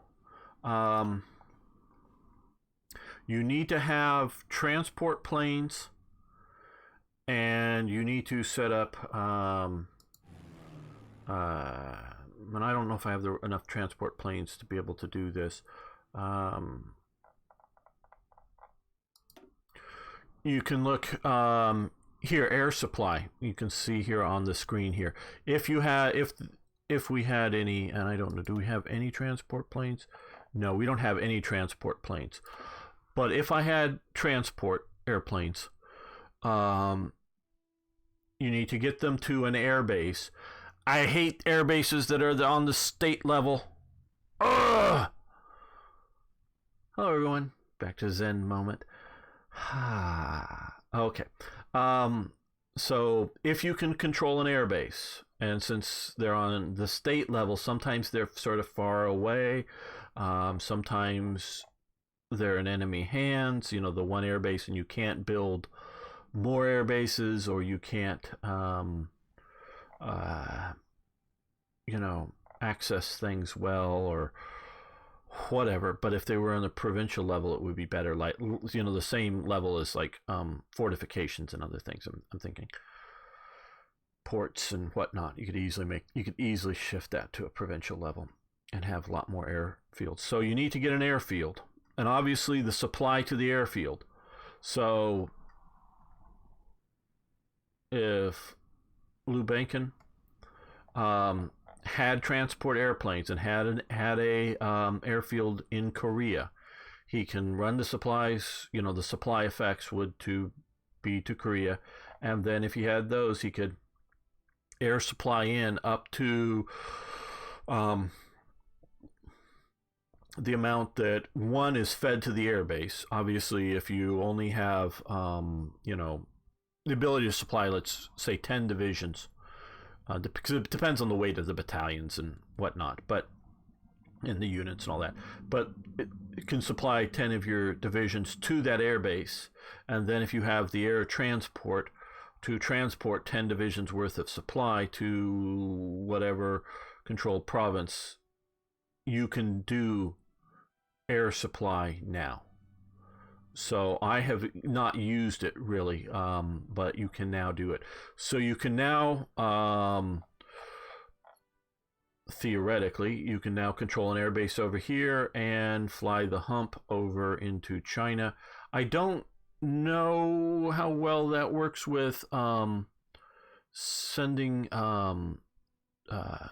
You need to have transport planes, and you need to set up and I don't know if I have enough transport planes to be able to do this. You can look here, air supply. You can see here on the screen here. If you had, if we had any, and I don't know, do we have any transport planes? No, we don't have any transport planes. But if I had transport airplanes, you need to get them to an air base. I hate air bases that are on the state level. Ugh! Hello, everyone. Back to Zen moment. Okay. So if you can control an air base, and since they're on the state level, sometimes they're sort of far away. Sometimes they're in enemy hands. You know, the one air base, and you can't build more air bases, or you can't you know, access things well, or whatever. But if they were on the provincial level, it would be better, like, you know, the same level as like fortifications and other things. I'm thinking ports and whatnot. You could easily shift that to a provincial level and have a lot more airfields. So you need to get an airfield, and obviously the supply to the airfield. So if Lubankin had transport airplanes and had a airfield in Korea, he can run the supplies. You know, the supply effects would be to Korea, and then if he had those, he could air supply in up to the amount that one is fed to the airbase. Obviously, if you only have you know, the ability to supply, let's say, 10 divisions, because it depends on the weight of the battalions and whatnot, but in the units and all that. But it can supply 10 of your divisions to that airbase, and then if you have the air transport to transport 10 divisions worth of supply to whatever controlled province, you can do air supply now. So I have not used it really, but you can now do it. So you can now, theoretically, you can now control an airbase over here and fly the hump over into China. I don't know how well that works with sending uh,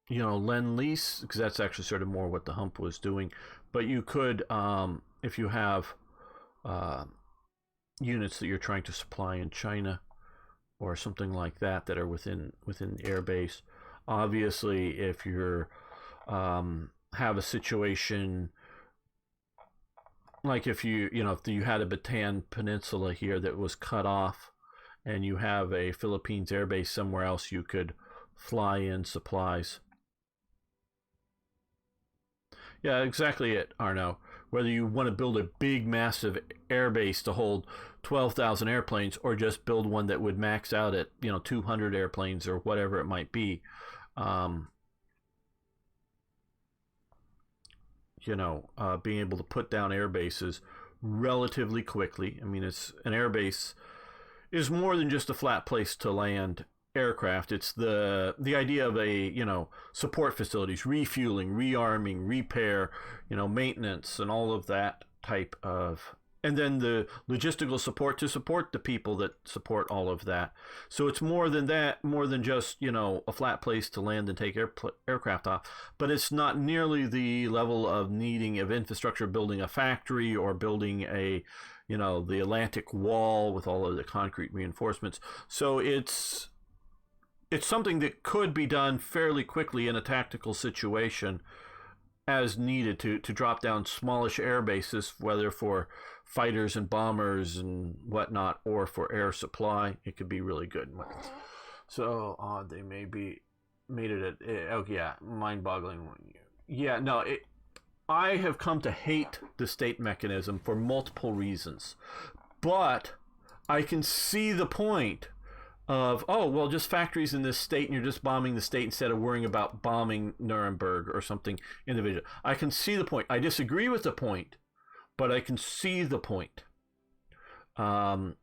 lend lease, because that's actually sort of more what the hump was doing. But you could, if you have uh, units that you're trying to supply in China or something like that that are within airbase. Obviously, if you're have a situation like if if you had a Bataan Peninsula here that was cut off, and you have a Philippines airbase somewhere else, you could fly in supplies. Yeah, exactly it, Arno. Whether you want to build a big, massive airbase to hold 12,000 airplanes, or just build one that would max out at 200 airplanes or whatever it might be, um, being able to put down air bases relatively quickly. I mean, it's an airbase is more than just a flat place to land aircraft. It's the idea of a support facilities, refueling, rearming, repair, maintenance, and all of that type of, and then the logistical support to support the people that support all of that. So it's more than that, more than just a flat place to land and take aircraft off. But it's not nearly the level of needing of infrastructure, building a factory or building a the Atlantic Wall with all of the concrete reinforcements. So it's something that could be done fairly quickly in a tactical situation as needed to drop down smallish air bases, whether for fighters and bombers and whatnot, or for air supply. It could be really good. So they may be made it oh yeah, mind-boggling. Yeah, no, I have come to hate the state mechanism for multiple reasons, but I can see the point of, oh, well, just factories in this state, and you're just bombing the state instead of worrying about bombing Nuremberg or something individual. I can see the point. I disagree with the point, but I can see the point. Part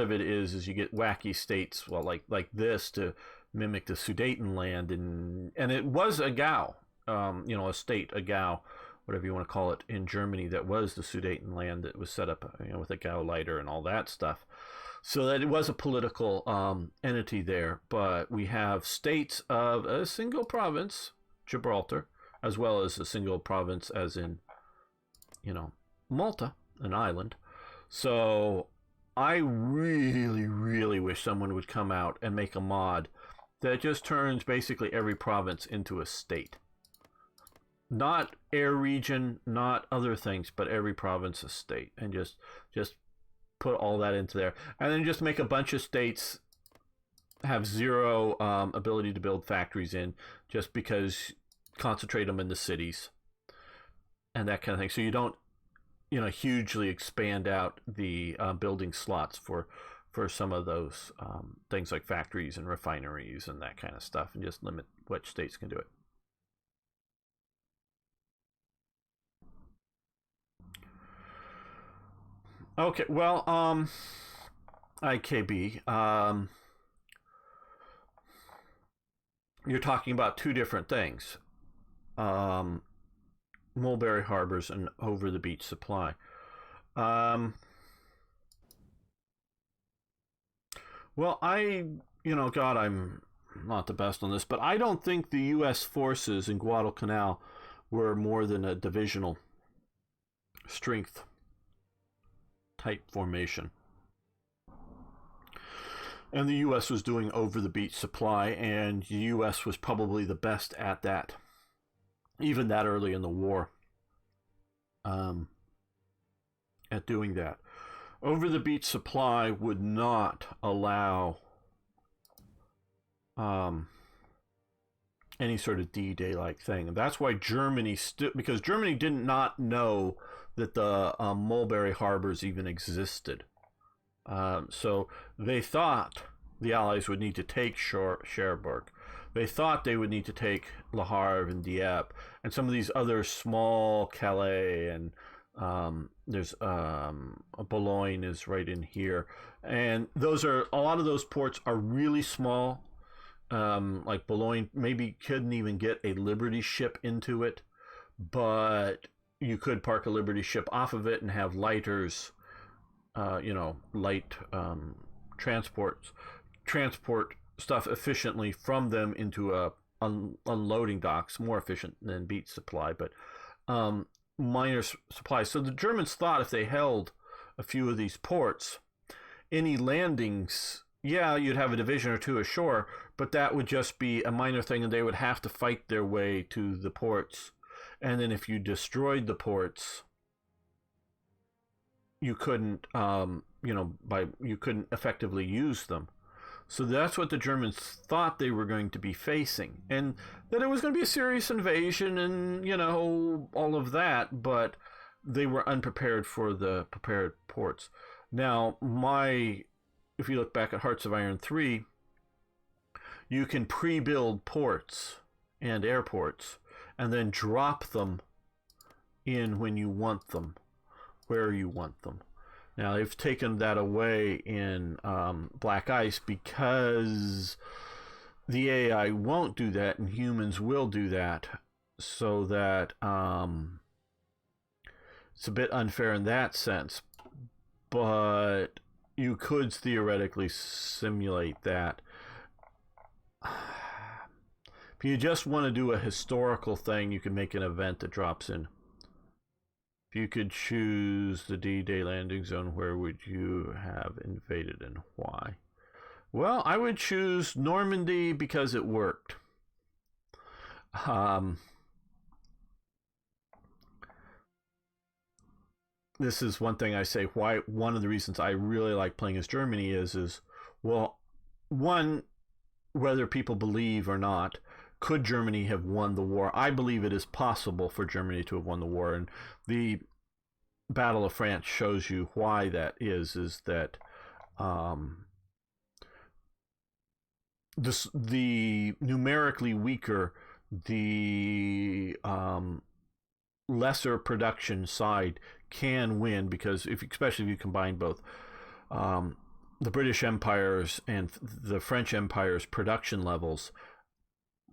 of it is you get wacky states, well, like this, to mimic the Sudetenland, and it was a Gau, a state, a Gau, whatever you want to call it, in Germany, that was the Sudetenland that was set up, with a Gauleiter and all that stuff. So that it was a political entity there, but we have states of a single province, Gibraltar, as well as a single province, as in, Malta, an island. So I really, really wish someone would come out and make a mod that just turns basically every province into a state. Not air region, not other things, but every province a state, and just put all that into there, and then just make a bunch of states have zero ability to build factories in, just because, concentrate them in the cities and that kind of thing, so you don't hugely expand out the building slots for some of those things like factories and refineries and that kind of stuff, and just limit which states can do it. Okay, well, IKB, you're talking about two different things. Mulberry Harbors and over the beach supply. Well, God, I'm not the best on this, but I don't think the U.S. forces in Guadalcanal were more than a divisional strength type formation. And the U.S. was doing over the beach supply, and the U.S. was probably the best at that, even that early in the war, at doing that. Over the beach supply would not allow any sort of D-Day like thing. And that's why Germany because Germany did not know that the Mulberry Harbors even existed. So they thought the Allies would need to take Cherbourg. They thought they would need to take Le Havre and Dieppe and some of these other small, Calais, and there's Boulogne is right in here. And a lot of those ports are really small. Like Boulogne maybe couldn't even get a Liberty ship into it, but you could park a Liberty ship off of it and have lighters, light transport stuff efficiently from them into unloading docks, more efficient than beach supply, but um, minor supplies. So the Germans thought if they held a few of these ports, any landings, yeah, you'd have a division or two ashore, but that would just be a minor thing, and they would have to fight their way to the ports. And then if you destroyed the ports, you couldn't, you couldn't effectively use them. So that's what the Germans thought they were going to be facing, and that it was going to be a serious invasion, and all of that. But they were unprepared for the prepared ports. Now, if you look back at Hearts of Iron 3, you can pre-build ports and airports, and then drop them in when you want them, where you want them. Now, they've taken that away in Black Ice because the AI won't do that and humans will do that, so that it's a bit unfair in that sense. But you could theoretically simulate that. If you just want to do a historical thing, you can make an event that drops in. If you could choose the D-Day landing zone, where would you have invaded and why? Well, I would choose Normandy because it worked. This is one thing I say, why one of the reasons I really like playing as Germany is well, one, whether people believe or not, could Germany have won the war? I believe it is possible for Germany to have won the war, and the Battle of France shows you why that is that the numerically weaker, the lesser production side can win, because especially if you combine both the British Empire's and the French Empire's production levels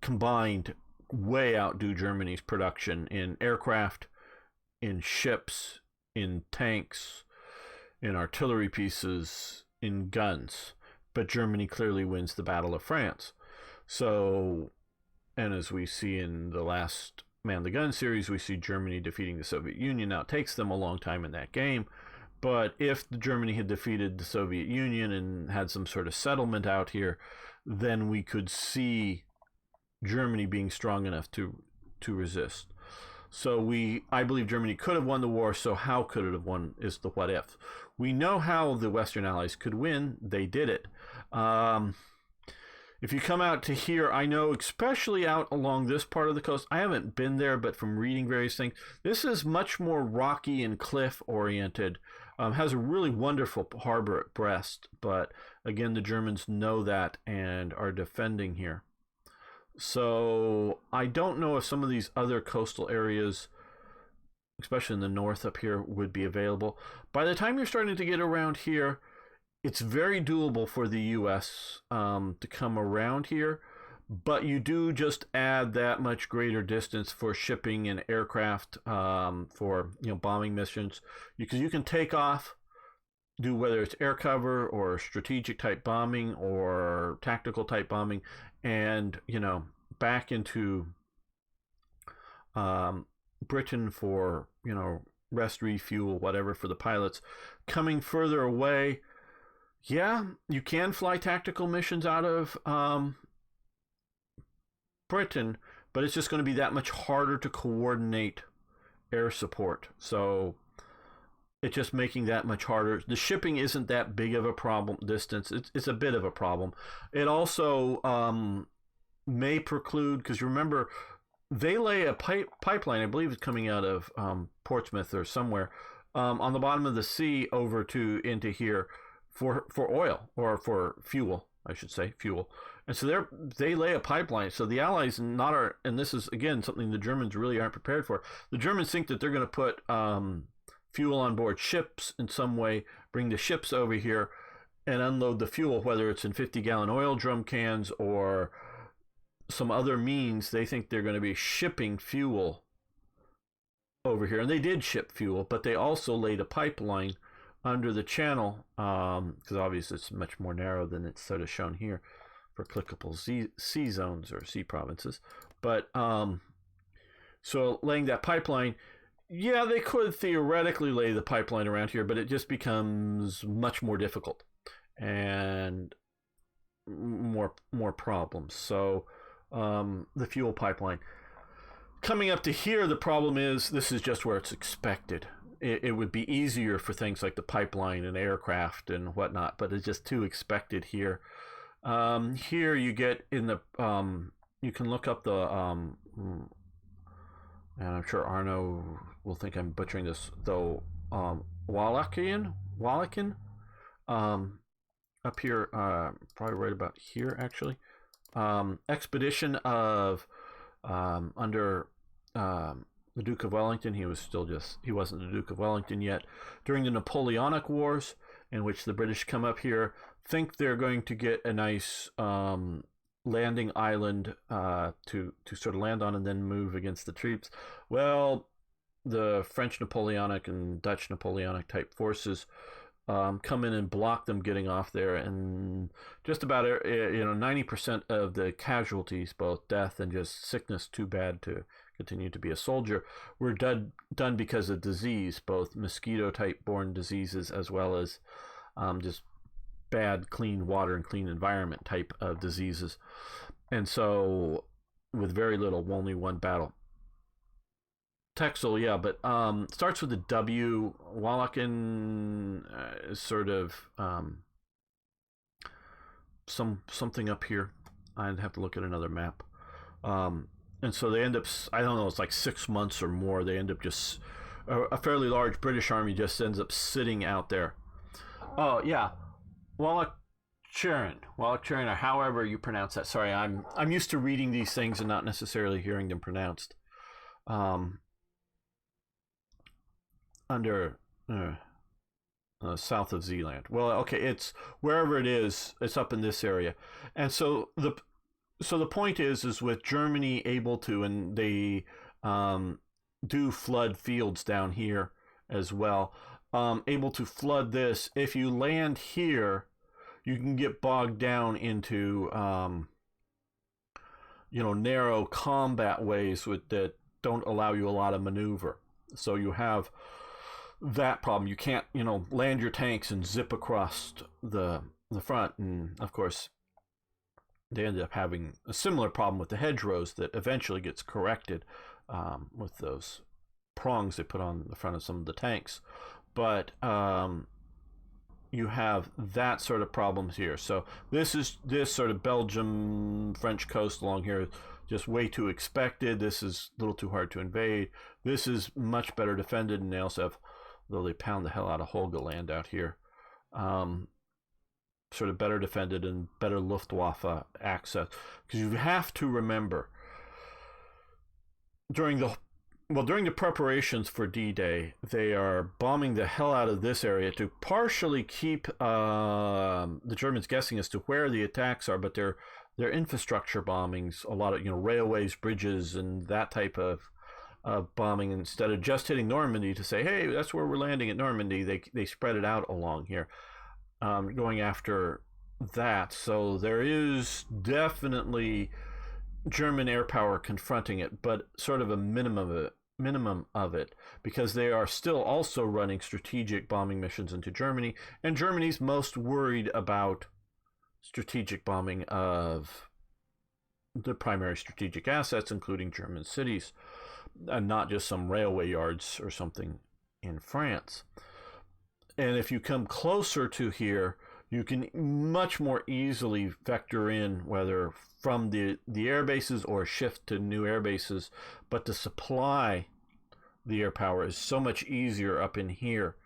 combined way outdo Germany's production in aircraft, in ships, in tanks, in artillery pieces, in guns. But Germany clearly wins the Battle of France. So, and as we see in the last Man the Gun series, we see Germany defeating the Soviet Union. Now, it takes them a long time in that game, but if Germany had defeated the Soviet Union and had some sort of settlement out here, then we could see Germany being strong enough to resist. So I believe Germany could have won the war, so how could it have won is the what if. We know how the Western Allies could win. They did it. If you come out to here, I know, especially out along this part of the coast, I haven't been there, but from reading various things, this is much more rocky and cliff oriented. Has a really wonderful harbor at Brest, but again, the Germans know that and are defending here. So I don't know if some of these other coastal areas, especially in the north up here, would be available. By the time you're starting to get around here, it's very doable for the U.S. To come around here, but you do just add that much greater distance for shipping and aircraft, for bombing missions, because you can take off, do whether it's air cover or strategic type bombing or tactical type bombing, and back into Britain for rest, refuel, whatever, for the pilots. Coming further away, yeah, you can fly tactical missions out of Britain, but it's just going to be that much harder to coordinate air support. So it's just making that much harder. The shipping isn't that big of a problem distance. It's a bit of a problem. It also may preclude, because remember, they lay a pipeline, I believe it's coming out of Portsmouth or somewhere, on the bottom of the sea over into here for oil, or for fuel, I should say, fuel. And so they lay a pipeline. So the Allies and this is again something the Germans really aren't prepared for. The Germans think that they're going to put fuel on board ships in some way, bring the ships over here and unload the fuel, whether it's in 50-gallon oil drum cans or some other means. They think they're going to be shipping fuel over here. And they did ship fuel, but they also laid a pipeline under the channel, because obviously it's much more narrow than it's sort of shown here, for clickable sea zones or sea provinces. But so laying that pipeline, yeah, they could theoretically lay the pipeline around here, but it just becomes much more difficult and more problems. So the fuel pipeline coming up to here, the problem is this is just where it's expected. It would be easier for things like the pipeline and aircraft and whatnot, but it's just too expected here. Here you get in the you can look up the and I'm sure Arno will think I'm butchering this though. Wallachian up here, probably right about here actually. Expedition of under the Duke of Wellington. He wasn't the Duke of Wellington yet. During the Napoleonic Wars, in which the British come up here, think they're going to get a nice landing island to sort of land on and then move against the troops. Well, the French Napoleonic and Dutch Napoleonic type forces come in and block them getting off there, and just about 90% of the casualties, both death and just sickness too bad to continue to be a soldier, were done because of disease, both mosquito type borne diseases as well as just bad clean water and clean environment type of diseases. And so with very little, only one battle. Texel, yeah, but starts with a W. Wallachian is sort of something up here. I'd have to look at another map. And so they end up, I don't know, it's like 6 months or more. They end up just, a fairly large British army just ends up sitting out there. Oh, yeah. Wallachian, or however you pronounce that. Sorry, I'm used to reading these things and not necessarily hearing them pronounced. Under south of Zeeland. Well, okay, it's wherever it is. It's up in this area, and so the point is with Germany able to, and they do flood fields down here as well. Able to flood this. If you land here, you can get bogged down into narrow combat ways that don't allow you a lot of maneuver. So you have that problem. You can't, land your tanks and zip across the front. And of course, they ended up having a similar problem with the hedgerows that eventually gets corrected with those prongs they put on the front of some of the tanks. But you have that sort of problems here. So this sort of Belgium, French coast along here, just way too expected. This is a little too hard to invade. This is much better defended, and they also have, though they pound the hell out of Helgoland out here, sort of better defended and better Luftwaffe access. Because you have to remember, during the preparations for D-Day, they are bombing the hell out of this area to partially keep the Germans guessing as to where the attacks are, but their infrastructure bombings, a lot of railways, bridges, and that type of bombing, instead of just hitting Normandy to say, hey, that's where we're landing at Normandy, they spread it out along here, going after that. So there is definitely German air power confronting it, but sort of a minimum of it, because they are still also running strategic bombing missions into Germany, and Germany's most worried about strategic bombing of the primary strategic assets, including German cities, and not just some railway yards or something in France. And if you come closer to here, you can much more easily vector in, whether from the air bases or shift to new air bases, but to supply the air power is so much easier up in here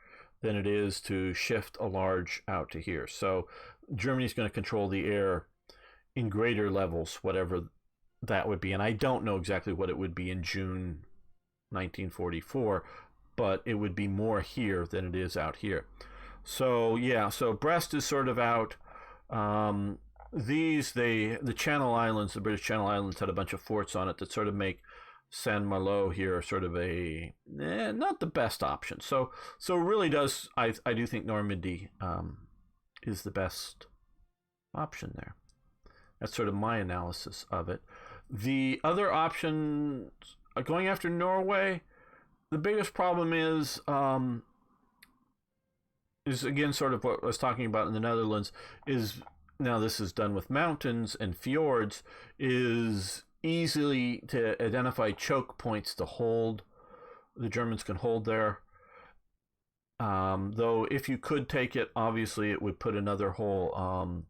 than it is to shift a large out to here. So Germany's going to control the air in greater levels, whatever that would be. And I don't know exactly what it would be in June 1944, but it would be more here than it is out here. So yeah, so Brest is sort of out. The Channel Islands, the British Channel Islands, had a bunch of forts on it that sort of make Saint Malo here sort of a not the best option. So really does, I do think Normandy is the best option there. That's sort of my analysis of it. The other option, going after Norway, the biggest problem is again sort of what I was talking about in the Netherlands, is now this is done with mountains and fjords, is easily to identify choke points to hold. The Germans can hold there. Though if you could take it, obviously it would put another whole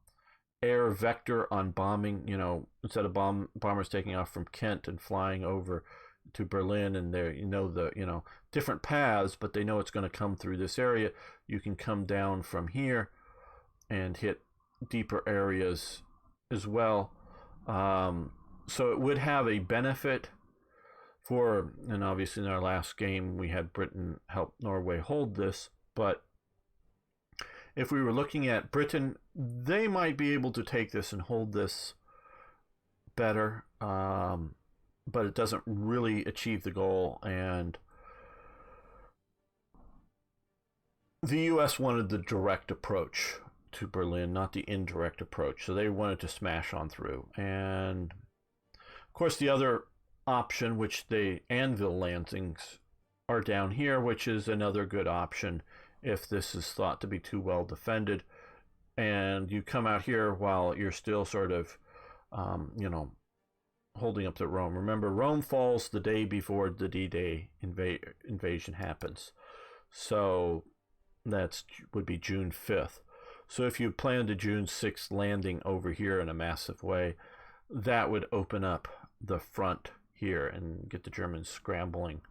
air vector on bombing. You know, instead of bombers taking off from Kent and flying over to Berlin, and there different paths, but they know it's going to come through this area. You can come down from here and hit deeper areas as well. So it would have a benefit for, and obviously in our last game we had Britain help Norway hold this, but if we were looking at Britain, they might be able to take this and hold this better, but it doesn't really achieve the goal. And the US wanted the direct approach to Berlin, not the indirect approach, so they wanted to smash on through. And of course the other option, which the anvil landings are down here, which is another good option if this is thought to be too well defended, and you come out here while you're still sort of holding up to Rome. Remember, Rome falls the day before the D-Day invasion happens, so that would be June 5th. So if you planned a June 6th landing over here in a massive way, that would open up the front here and get the Germans scrambling,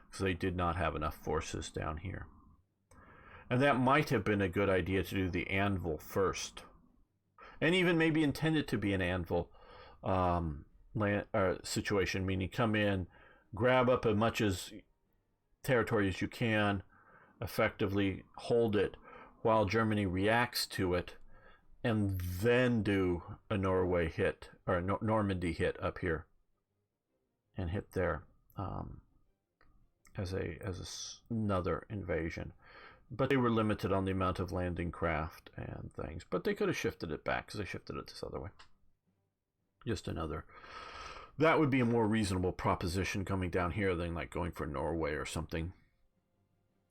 because they did not have enough forces down here. And that might have been a good idea to do the anvil first, and even maybe intended to be an anvil situation, meaning come in, grab up as much as territory as you can, effectively hold it while Germany reacts to it, and then do a Norway hit, or a Normandy hit up here and hit there as another invasion. But they were limited on the amount of landing craft and things, but they could have shifted it back, because they shifted it this other way. Just another, that would be a more reasonable proposition coming down here than like going for Norway or something.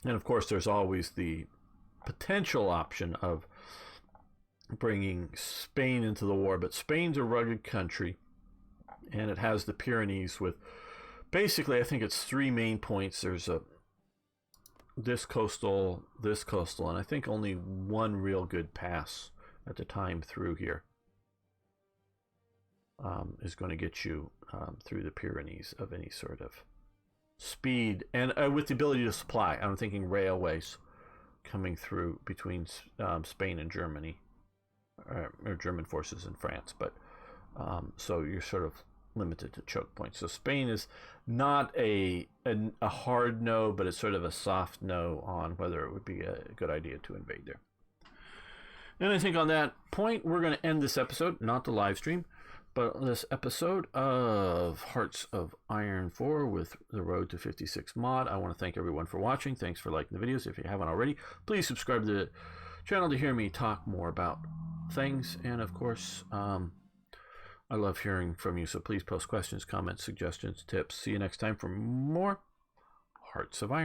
And of course there's always the potential option of bringing Spain into the war, but Spain's a rugged country, and it has the Pyrenees with basically, I think it's three main points. There's this coastal, and I think only one real good pass at the time through here is going to get you through the Pyrenees of any sort of speed, and with the ability to supply. I'm thinking railways coming through between Spain and Germany, or German forces in France. But so you're sort of limited to choke points. So Spain is not a hard no, but it's sort of a soft no on whether it would be a good idea to invade there. And I think on that point, we're going to end this episode, not the live stream, but this episode of Hearts of Iron 4 with the Road to 56 mod. I want to thank everyone for watching. Thanks for liking the videos. If you haven't already, please subscribe to the channel to hear me talk more about things. And of course, I love hearing from you, so please post questions, comments, suggestions, tips. See you next time for more Hearts of Iron.